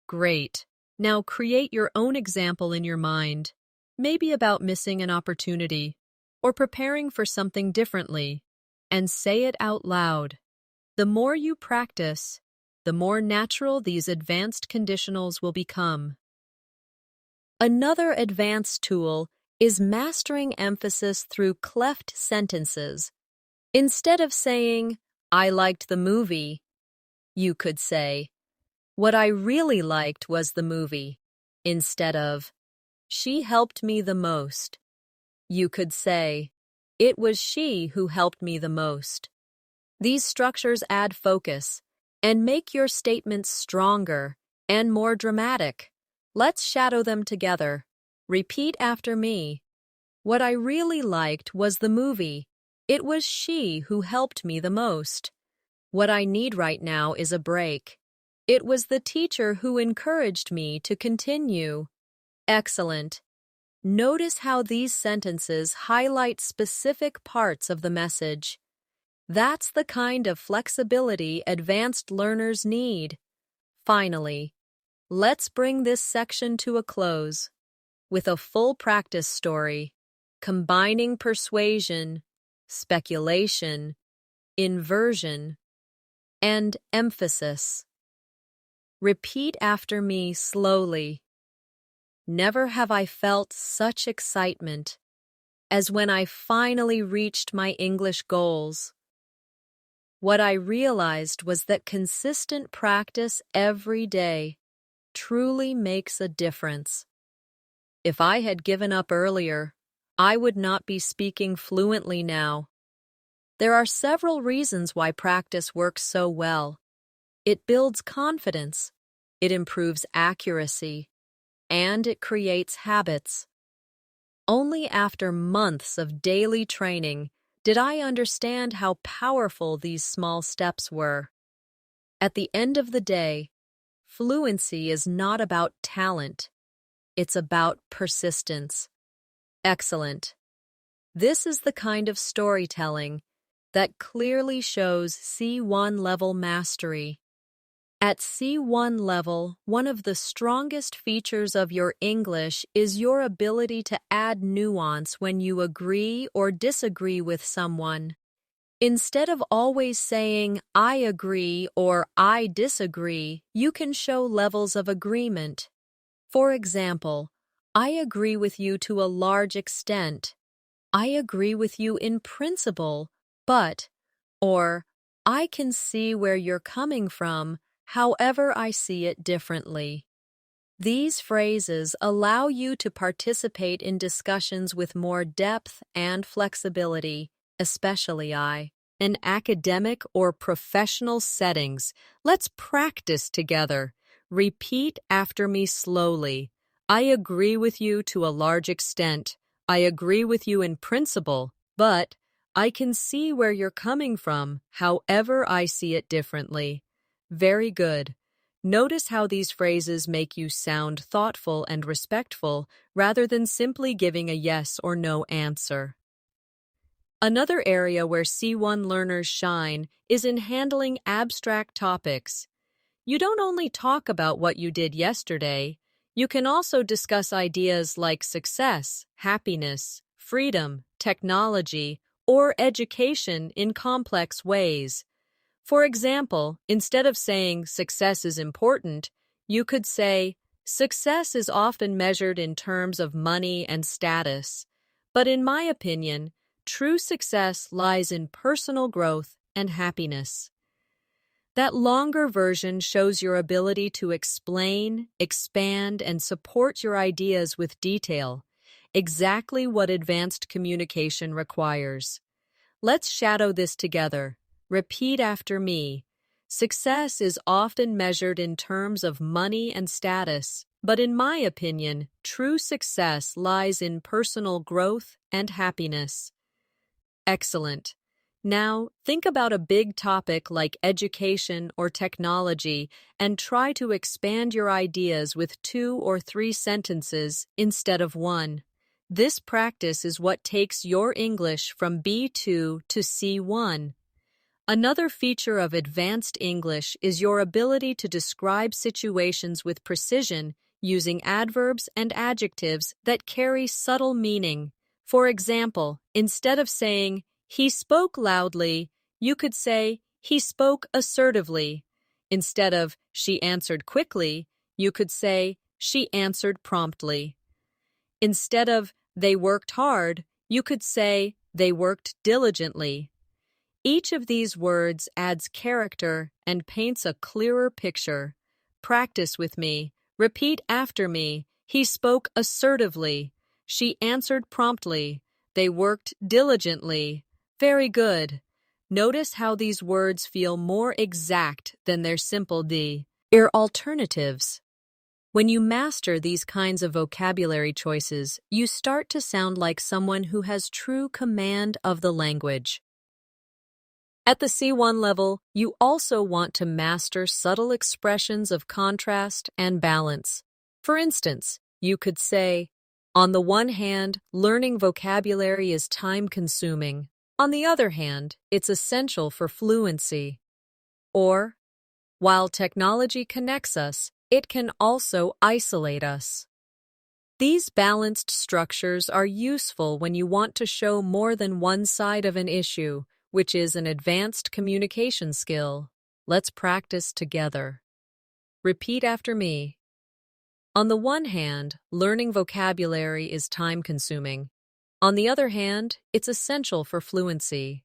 Great. Now create your own example in your mind, maybe about missing an opportunity or preparing for something differently, and say it out loud. The more you practice, the more natural these advanced conditionals will become. Another advanced tool is mastering emphasis through cleft sentences. Instead of saying, I liked the movie, you could say, what I really liked was the movie. Instead of, she helped me the most, you could say, it was she who helped me the most. These structures add focus and make your statements stronger and more dramatic. Let's shadow them together. Repeat after me. What I really liked was the movie. It was she who helped me the most. What I need right now is a break. It was the teacher who encouraged me to continue. Excellent. Notice how these sentences highlight specific parts of the message. That's the kind of flexibility advanced learners need. Finally, let's bring this section to a close with a full practice story, combining persuasion, speculation, inversion, and emphasis. Repeat after me slowly. Never have I felt such excitement as when I finally reached my English goals. What I realized was that consistent practice every day truly makes a difference. If I had given up earlier, I would not be speaking fluently now. There are several reasons why practice works so well. It builds confidence, it improves accuracy, and it creates habits. Only after months of daily training did I understand how powerful these small steps were. At the end of the day, fluency is not about talent. It's about persistence. Excellent. This is the kind of storytelling that clearly shows C1 level mastery. At C1 level, one of the strongest features of your English is your ability to add nuance when you agree or disagree with someone. Instead of always saying, I agree or I disagree, you can show levels of agreement. For example, I agree with you to a large extent. I agree with you in principle, but, or, I can see where you're coming from, however I see it differently. These phrases allow you to participate in discussions with more depth and flexibility, especially in academic or professional settings. Let's practice together. Repeat after me slowly. I agree with you to a large extent. I agree with you in principle, but I can see where you're coming from, however I see it differently. Very good. Notice how these phrases make you sound thoughtful and respectful rather than simply giving a yes or no answer. Another area where C1 learners shine is in handling abstract topics. You don't only talk about what you did yesterday, you can also discuss ideas like success, happiness, freedom, technology, or education in complex ways. For example, instead of saying success is important, you could say success is often measured in terms of money and status. But in my opinion, true success lies in personal growth and happiness. That longer version shows your ability to explain, expand, and support your ideas with detail, exactly what advanced communication requires. Let's shadow this together. Repeat after me. Success is often measured in terms of money and status, but in my opinion, true success lies in personal growth and happiness. Excellent. Now, think about a big topic like education or technology and try to expand your ideas with 2 or 3 sentences instead of 1. This practice is what takes your English from B2 to C1. Another feature of advanced English is your ability to describe situations with precision using adverbs and adjectives that carry subtle meaning. For example, instead of saying, "He spoke loudly," you could say, "He spoke assertively." Instead of, "She answered quickly," you could say, "She answered promptly." Instead of, "They worked hard," you could say, "They worked diligently." Each of these words adds character and paints a clearer picture. Practice with me. Repeat after me. He spoke assertively. She answered promptly. They worked diligently. Very good. Notice how these words feel more exact than their simple alternatives. When you master these kinds of vocabulary choices, you start to sound like someone who has true command of the language. At the C1 level, you also want to master subtle expressions of contrast and balance. For instance, you could say, "On the one hand, learning vocabulary is time-consuming. On the other hand, it's essential for fluency." Or, "While technology connects us, it can also isolate us." These balanced structures are useful when you want to show more than one side of an issue, which is an advanced communication skill. Let's practice together. Repeat after me. On the one hand, learning vocabulary is time-consuming. On the other hand, it's essential for fluency.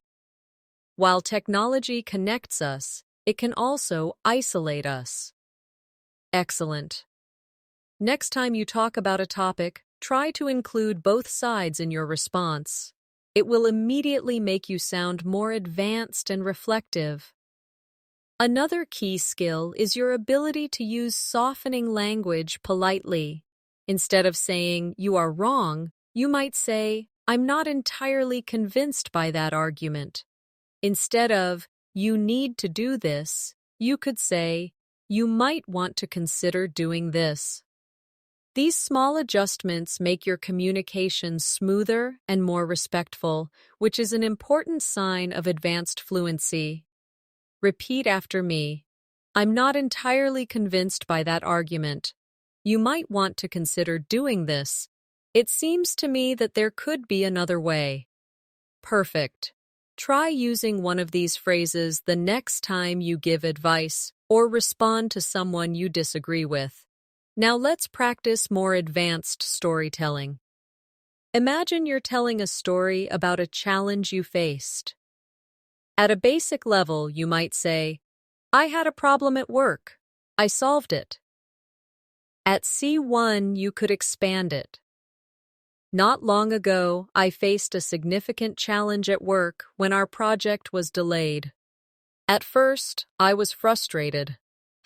While technology connects us, it can also isolate us. Excellent. Next time you talk about a topic, try to include both sides in your response. It will immediately make you sound more advanced and reflective. Another key skill is your ability to use softening language politely. Instead of saying, "You are wrong," you might say, "I'm not entirely convinced by that argument." Instead of, "You need to do this," you could say, "You might want to consider doing this." These small adjustments make your communication smoother and more respectful, which is an important sign of advanced fluency. Repeat after me. I'm not entirely convinced by that argument. You might want to consider doing this. It seems to me that there could be another way. Perfect. Try using one of these phrases the next time you give advice or respond to someone you disagree with. Now let's practice more advanced storytelling. Imagine you're telling a story about a challenge you faced. At a basic level, you might say, "I had a problem at work. I solved it." At C1, you could expand it. "Not long ago, I faced a significant challenge at work when our project was delayed. At first, I was frustrated.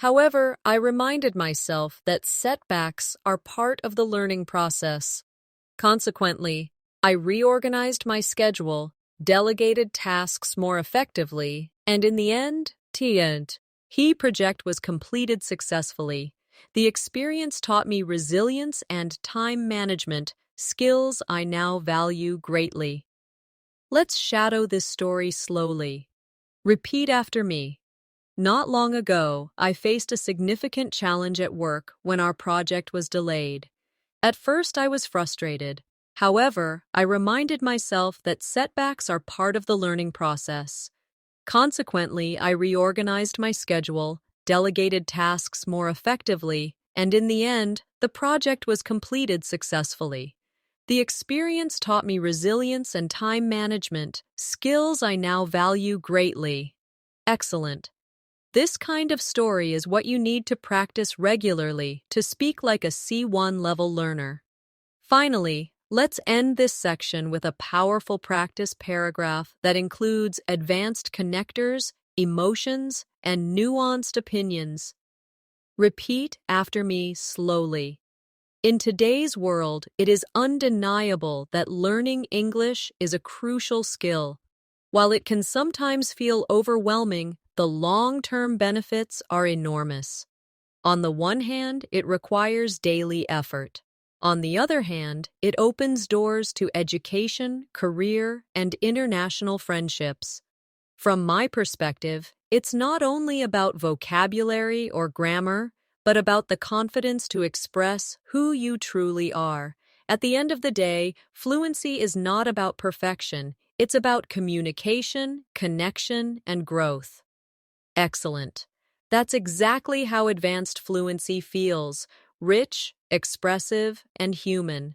However, I reminded myself that setbacks are part of the learning process. Consequently, I reorganized my schedule, delegated tasks more effectively, and in the end, he project was completed successfully. The experience taught me resilience and time management, skills I now value greatly. Let's shadow this story slowly. Repeat after me. Not long ago, I faced a significant challenge at work when our project was delayed. At first, I was frustrated. However, I reminded myself that setbacks are part of the learning process. Consequently, I reorganized my schedule, delegated tasks more effectively, and in the end, the project was completed successfully. The experience taught me resilience and time management, skills I now value greatly. Excellent. This kind of story is what you need to practice regularly to speak like a C1 level learner. Finally, let's end this section with a powerful practice paragraph that includes advanced connectors, emotions, and nuanced opinions. Repeat after me slowly. In today's world, it is undeniable that learning English is a crucial skill. While it can sometimes feel overwhelming, the long-term benefits are enormous. On the one hand, it requires daily effort. On the other hand, it opens doors to education, career, and international friendships. From my perspective, it's not only about vocabulary or grammar, but about the confidence to express who you truly are. At the end of the day, fluency is not about perfection. It's about communication, connection, and growth. Excellent. That's exactly how advanced fluency feels: rich, expressive, and human.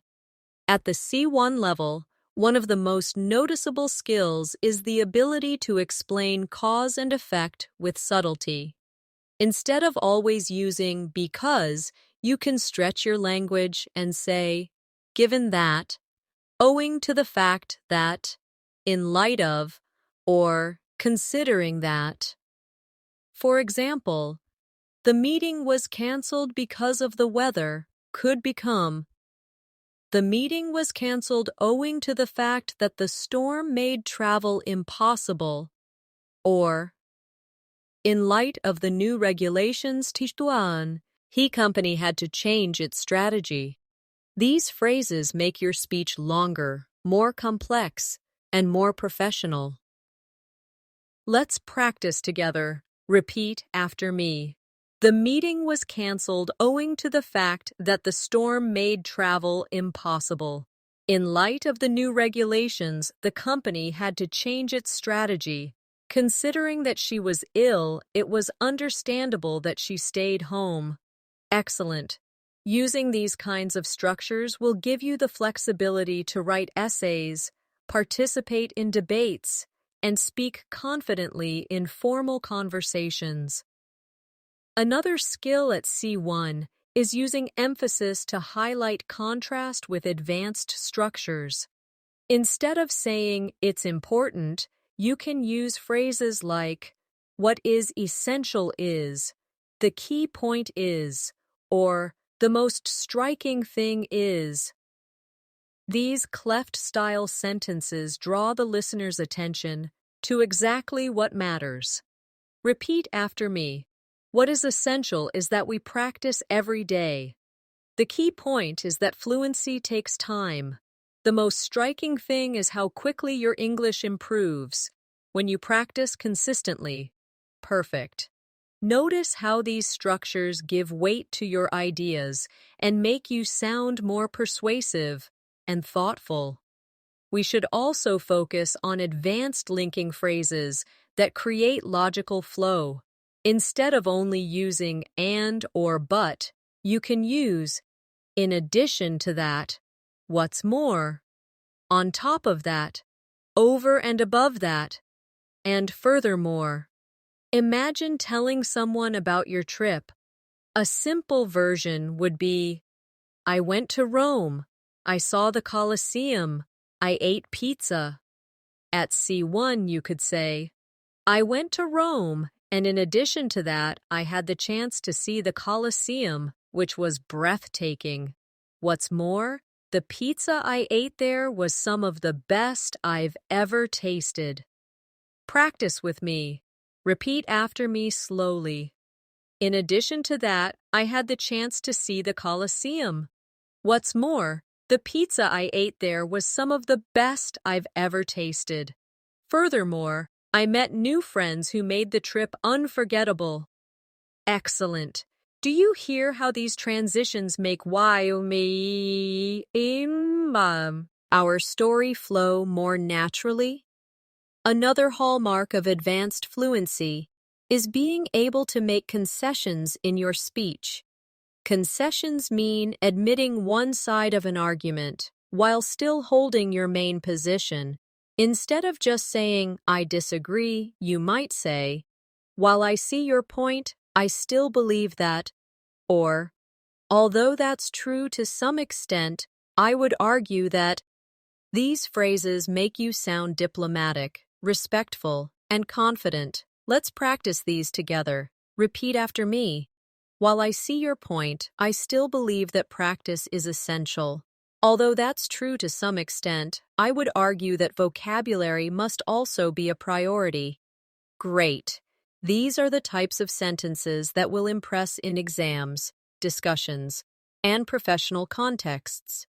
At the C1 level, one of the most noticeable skills is the ability to explain cause and effect with subtlety. Instead of always using because, you can stretch your language and say, given that, owing to the fact that, in light of, or considering that. For example, the meeting was canceled because of the weather could become, the meeting was canceled owing to the fact that the storm made travel impossible, or, in light of the new regulations, he company had to change its strategy. These phrases make your speech longer, more complex, and more professional. Let's practice together. Repeat after me. The meeting was canceled owing to the fact that the storm made travel impossible. In light of the new regulations, the company had to change its strategy. Considering that she was ill, it was understandable that she stayed home. Excellent. Using these kinds of structures will give you the flexibility to write essays, participate in debates, and speak confidently in formal conversations. Another skill at C1 is using emphasis to highlight contrast with advanced structures. Instead of saying it's important, you can use phrases like, what is essential is, the key point is, or the most striking thing is. These cleft-style sentences draw the listener's attention to exactly what matters. Repeat after me. What is essential is that we practice every day. The key point is that fluency takes time. The most striking thing is how quickly your English improves when you practice consistently. Perfect. Notice how these structures give weight to your ideas and make you sound more persuasive and thoughtful. We should also focus on advanced linking phrases that create logical flow. Instead of only using and or but, you can use in addition to that, what's more, on top of that, over and above that, and furthermore. Imagine telling someone about your trip. A simple version would be, I went to Rome, I saw the Colosseum, I ate pizza. At C1 you could say, I went to Rome, and in addition to that, I had the chance to see the Colosseum, which was breathtaking. What's more, The pizza I ate there was some of the best I've ever tasted. Practice with me. Repeat after me slowly. In addition to that, I had the chance to see the Colosseum. What's more, the pizza I ate there was some of the best I've ever tasted. Furthermore, I met new friends who made the trip unforgettable. Excellent. Do you hear how these transitions make our story flow more naturally? Another hallmark of advanced fluency is being able to make concessions in your speech. Concessions mean admitting one side of an argument while still holding your main position. Instead of just saying, "I disagree," you might say, "While I see your point, I still believe that," or, "Although that's true to some extent, I would argue that." These phrases make you sound diplomatic, respectful, and confident. Let's practice these together. Repeat after me. While I see your point, I still believe that practice is essential. Although that's true to some extent, I would argue that vocabulary must also be a priority. Great. These are the types of sentences that will impress in exams, discussions, and professional contexts.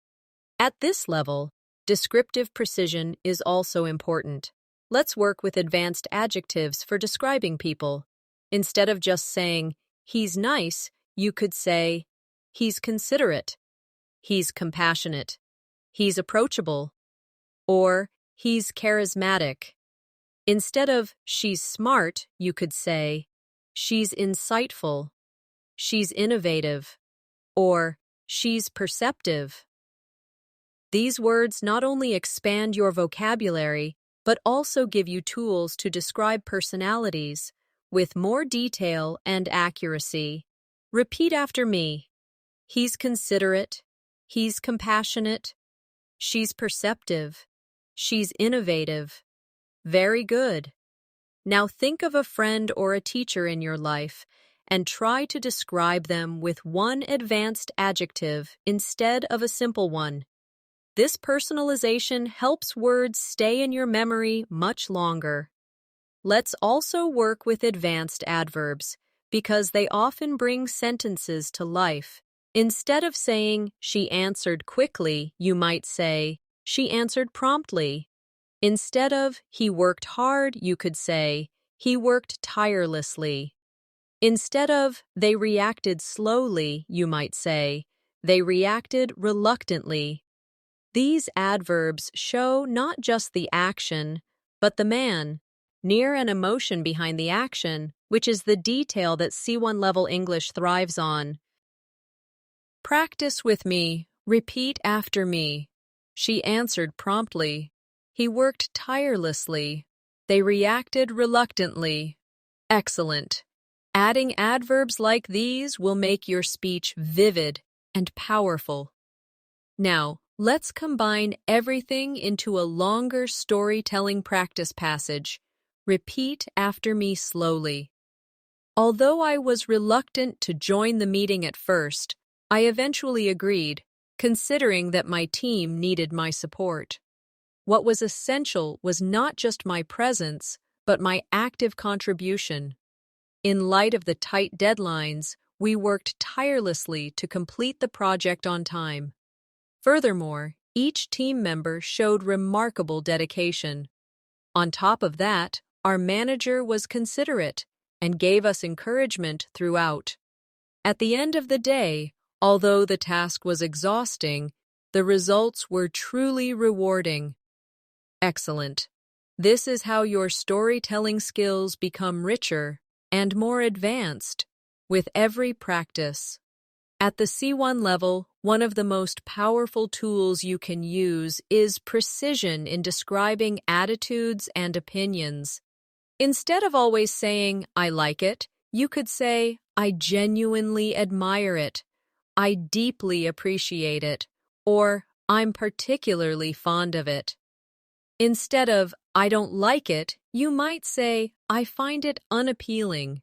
At this level, descriptive precision is also important. Let's work with advanced adjectives for describing people. Instead of just saying, "He's nice," you could say, "He's considerate," "He's compassionate," "He's approachable," or "He's charismatic." Instead of "she's smart," you could say, "She's insightful," "She's innovative," or "She's perceptive." These words not only expand your vocabulary, but also give you tools to describe personalities with more detail and accuracy. Repeat after me. He's considerate. He's compassionate. She's perceptive. She's innovative. Very good. Now think of a friend or a teacher in your life and try to describe them with one advanced adjective instead of a simple one. This personalization helps words stay in your memory much longer. Let's also work with advanced adverbs because they often bring sentences to life. Instead of saying, "She answered quickly," you might say, "She answered promptly." Instead of, "He worked hard," you could say, "He worked tirelessly." Instead of, "They reacted slowly," you might say, "They reacted reluctantly." These adverbs show not just the action, but the man, near and emotion behind the action, which is the detail that C1 level English thrives on. Practice with me. Repeat after me. She answered promptly. He worked tirelessly. They reacted reluctantly. Excellent. Adding adverbs like these will make your speech vivid and powerful. Now, let's combine everything into a longer storytelling practice passage. Repeat after me slowly. Although I was reluctant to join the meeting at first, I eventually agreed, considering that my team needed my support. What was essential was not just my presence, but my active contribution. In light of the tight deadlines, we worked tirelessly to complete the project on time. Furthermore, each team member showed remarkable dedication. On top of that, our manager was considerate and gave us encouragement throughout. At the end of the day, although the task was exhausting, the results were truly rewarding. Excellent. This is how your storytelling skills become richer and more advanced with every practice. At the C1 level, one of the most powerful tools you can use is precision in describing attitudes and opinions. Instead of always saying, "I like it," you could say, "I genuinely admire it," "I deeply appreciate it," or "I'm particularly fond of it." Instead of, "I don't like it," you might say, "I find it unappealing,"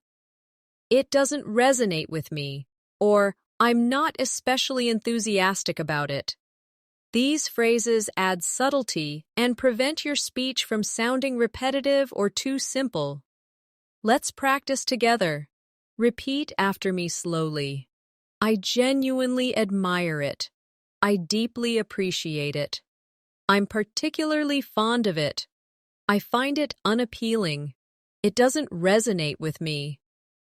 "It doesn't resonate with me," or "I'm not especially enthusiastic about it." These phrases add subtlety and prevent your speech from sounding repetitive or too simple. Let's practice together. Repeat after me slowly. I genuinely admire it. I deeply appreciate it. I'm particularly fond of it. I find it unappealing. It doesn't resonate with me.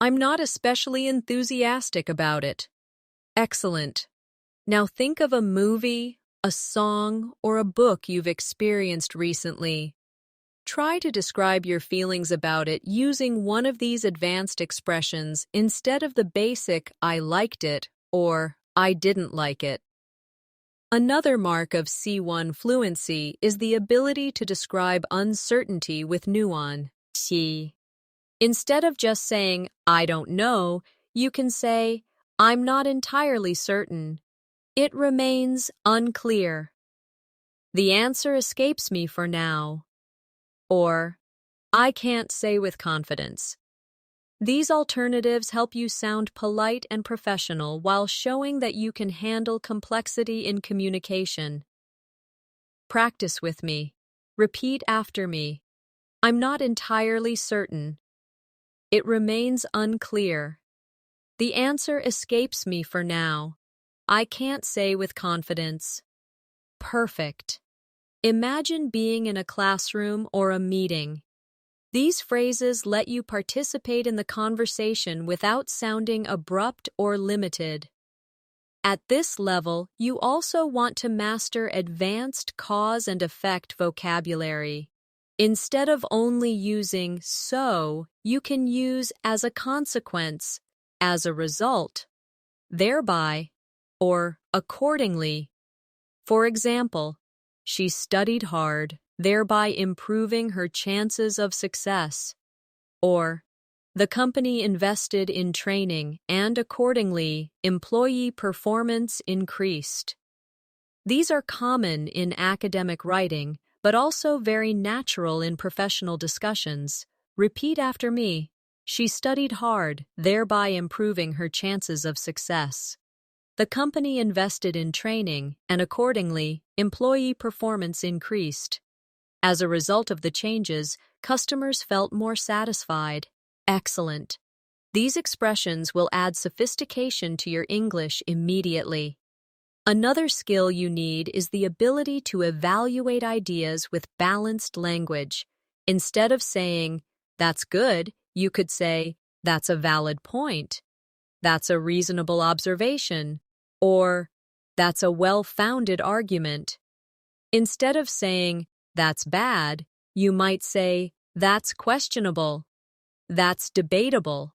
I'm not especially enthusiastic about it. Excellent. Now think of a movie, a song, or a book you've experienced recently. Try to describe your feelings about it using one of these advanced expressions instead of the basic I liked it or I didn't like it. Another mark of C1 fluency is the ability to describe uncertainty with nuance. Instead of just saying, I don't know, you can say, I'm not entirely certain. It remains unclear. The answer escapes me for now. Or, I can't say with confidence. These alternatives help you sound polite and professional while showing that you can handle complexity in communication. Practice with me. Repeat after me. I'm not entirely certain. It remains unclear. The answer escapes me for now. I can't say with confidence. Perfect. Imagine being in a classroom or a meeting. These phrases let you participate in the conversation without sounding abrupt or limited. At this level, you also want to master advanced cause and effect vocabulary. Instead of only using so, you can use as a consequence, as a result, thereby, or accordingly. For example, she studied hard, thereby improving her chances of success. Or, the company invested in training and accordingly, employee performance increased. These are common in academic writing, but also very natural in professional discussions. Repeat after me. She studied hard, thereby improving her chances of success. The company invested in training, and accordingly, employee performance increased. As a result of the changes, customers felt more satisfied. Excellent. These expressions will add sophistication to your English immediately. Another skill you need is the ability to evaluate ideas with balanced language. Instead of saying, that's good, you could say, that's a valid point. That's a reasonable observation. Or, that's a well-founded argument. Instead of saying, that's bad, you might say, that's questionable, that's debatable,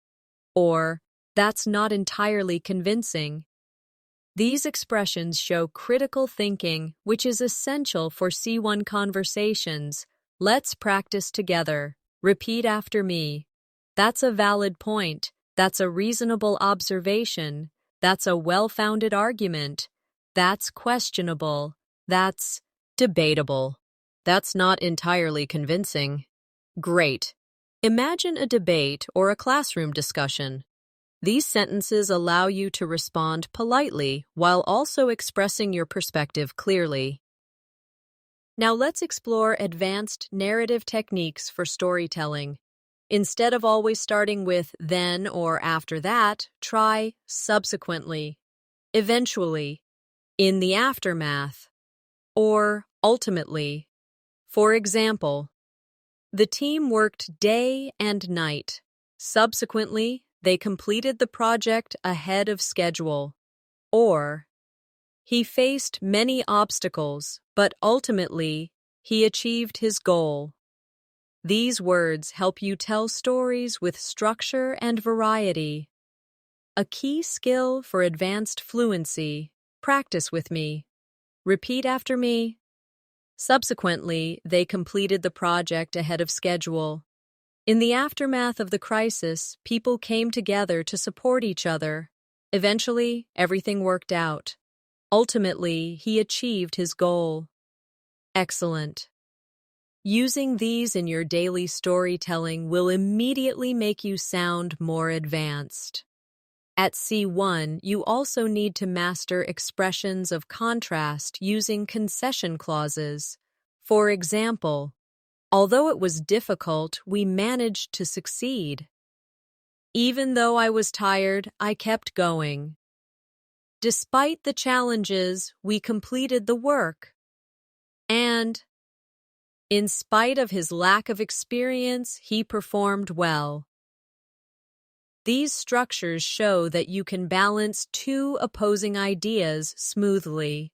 or that's not entirely convincing. These expressions show critical thinking, which is essential for C1 conversations. Let's practice together. Repeat after me. That's a valid point. That's a reasonable observation. That's a well-founded argument. That's questionable. That's debatable. That's not entirely convincing. Great. Imagine a debate or a classroom discussion. These sentences allow you to respond politely while also expressing your perspective clearly. Now let's explore advanced narrative techniques for storytelling. Instead of always starting with then or after that, try subsequently, eventually, in the aftermath, or ultimately. For example, the team worked day and night. Subsequently, they completed the project ahead of schedule. Or, he faced many obstacles, but ultimately, he achieved his goal. These words help you tell stories with structure and variety. A key skill for advanced fluency. Practice with me. Repeat after me. Subsequently, they completed the project ahead of schedule. In the aftermath of the crisis, people came together to support each other. Eventually, everything worked out. Ultimately, he achieved his goal. Excellent. Using these in your daily storytelling will immediately make you sound more advanced. At C1, you also need to master expressions of contrast using concession clauses. For example, although it was difficult, we managed to succeed. Even though I was tired, I kept going. Despite the challenges, we completed the work. And, in spite of his lack of experience, he performed well. These structures show that you can balance two opposing ideas smoothly.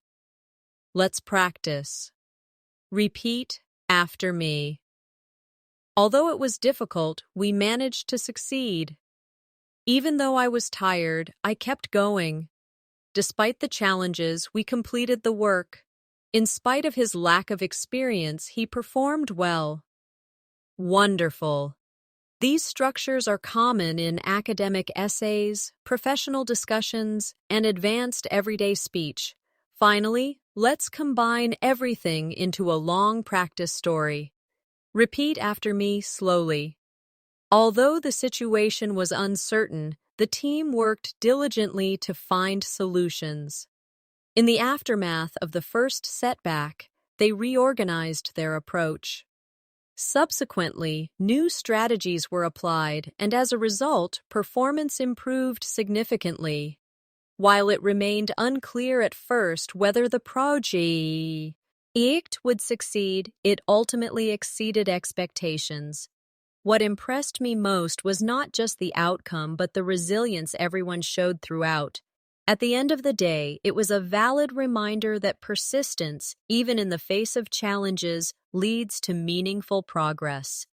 Let's practice. Repeat after me. Although it was difficult, we managed to succeed. Even though I was tired, I kept going. Despite the challenges, we completed the work. In spite of his lack of experience, he performed well. Wonderful. These structures are common in academic essays, professional discussions, and advanced everyday speech. Finally, let's combine everything into a long practice story. Repeat after me slowly. Although the situation was uncertain, the team worked diligently to find solutions. In the aftermath of the first setback, they reorganized their approach. Subsequently, new strategies were applied, and as a result, performance improved significantly. While it remained unclear at first whether the project would succeed, it ultimately exceeded expectations. What impressed me most was not just the outcome, but the resilience everyone showed throughout. At the end of the day, it was a valid reminder that persistence, even in the face of challenges, leads to meaningful progress.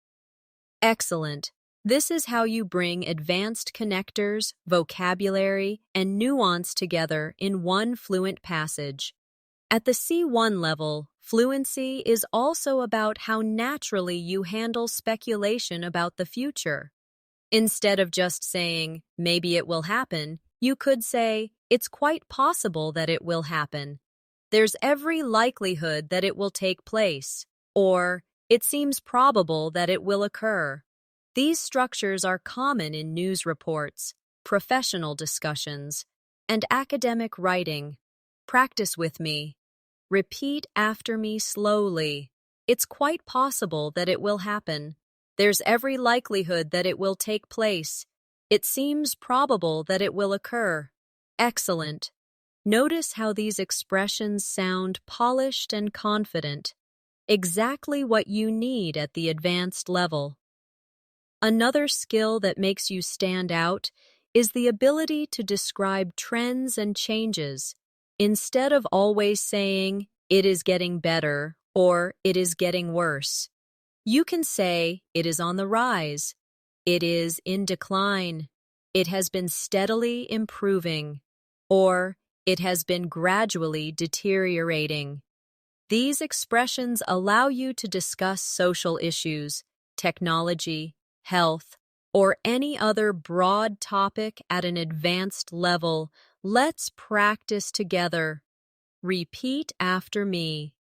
Excellent. This is how you bring advanced connectors, vocabulary, and nuance together in one fluent passage. At the C1 level, fluency is also about how naturally you handle speculation about the future. Instead of just saying, maybe it will happen, you could say, it's quite possible that it will happen. There's every likelihood that it will take place, or it seems probable that it will occur. These structures are common in news reports, professional discussions, and academic writing. Practice with me. Repeat after me slowly. It's quite possible that it will happen. There's every likelihood that it will take place. It seems probable that it will occur. Excellent. Notice how these expressions sound polished and confident, exactly what you need at the advanced level. Another skill that makes you stand out is the ability to describe trends and changes. Instead of always saying, it is getting better or it is getting worse, you can say, it is on the rise, it is in decline, it has been steadily improving, or it has been gradually deteriorating. These expressions allow you to discuss social issues, technology, health, or any other broad topic at an advanced level. Let's practice together. Repeat after me.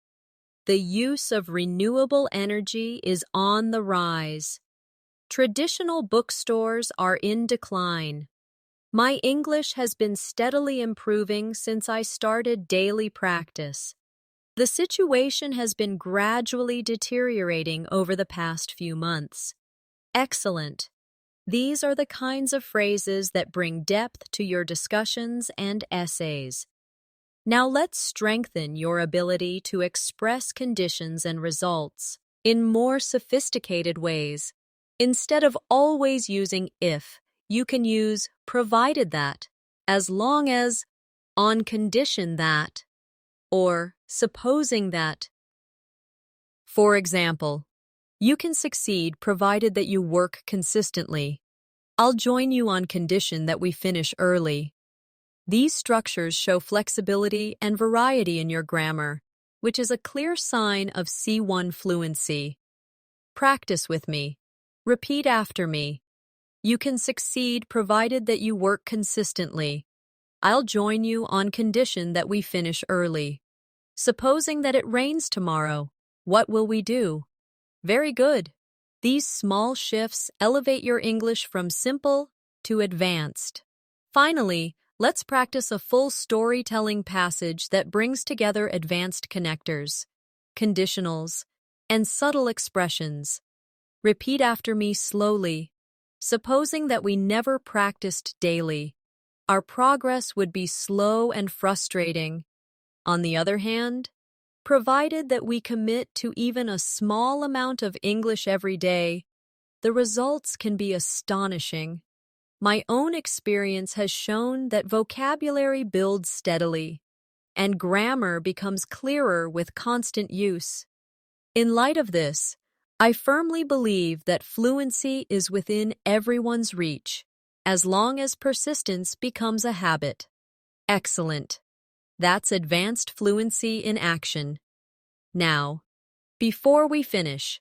The use of renewable energy is on the rise. Traditional bookstores are in decline. My English has been steadily improving since I started daily practice. The situation has been gradually deteriorating over the past few months. Excellent. These are the kinds of phrases that bring depth to your discussions and essays. Now let's strengthen your ability to express conditions and results in more sophisticated ways. Instead of always using if, you can use provided that, as long as, on condition that, or supposing that. For example, you can succeed provided that you work consistently. I'll join you on condition that we finish early. These structures show flexibility and variety in your grammar, which is a clear sign of C1 fluency. Practice with me. Repeat after me. You can succeed provided that you work consistently. I'll join you on condition that we finish early. Supposing that it rains tomorrow, what will we do? Very good. These small shifts elevate your English from simple to advanced. Finally, let's practice a full storytelling passage that brings together advanced connectors, conditionals, and subtle expressions. Repeat after me slowly. Supposing that we never practiced daily, our progress would be slow and frustrating. On the other hand, provided that we commit to even a small amount of English every day, the results can be astonishing. My own experience has shown that vocabulary builds steadily, and grammar becomes clearer with constant use. In light of this, I firmly believe that fluency is within everyone's reach, as long as persistence becomes a habit. Excellent. That's advanced fluency in action. Now, before we finish,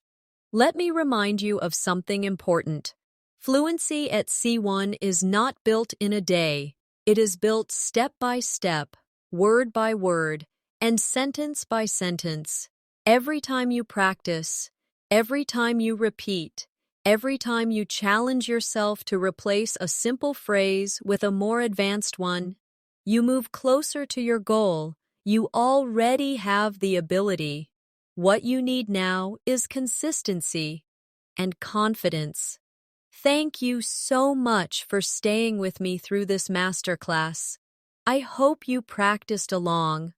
let me remind you of something important. Fluency at C1 is not built in a day. It is built step by step, word by word, and sentence by sentence. Every time you practice, every time you repeat, every time you challenge yourself to replace a simple phrase with a more advanced one, you move closer to your goal. You already have the ability. What you need now is consistency and confidence. Thank you so much for staying with me through this masterclass. I hope you practiced along,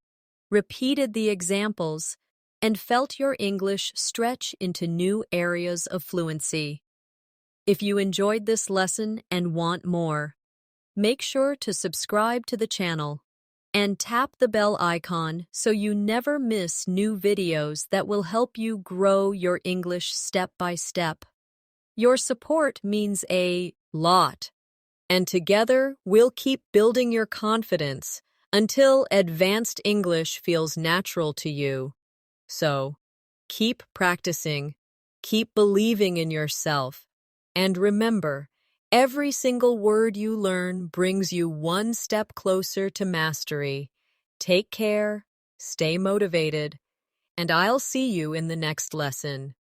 repeated the examples, and felt your English stretch into new areas of fluency. If you enjoyed this lesson and want more, make sure to subscribe to the channel and tap the bell icon so you never miss new videos that will help you grow your English step by step. Your support means a lot, and together we'll keep building your confidence until advanced English feels natural to you. So, keep practicing, keep believing in yourself, and remember, every single word you learn brings you one step closer to mastery. Take care, stay motivated, and I'll see you in the next lesson.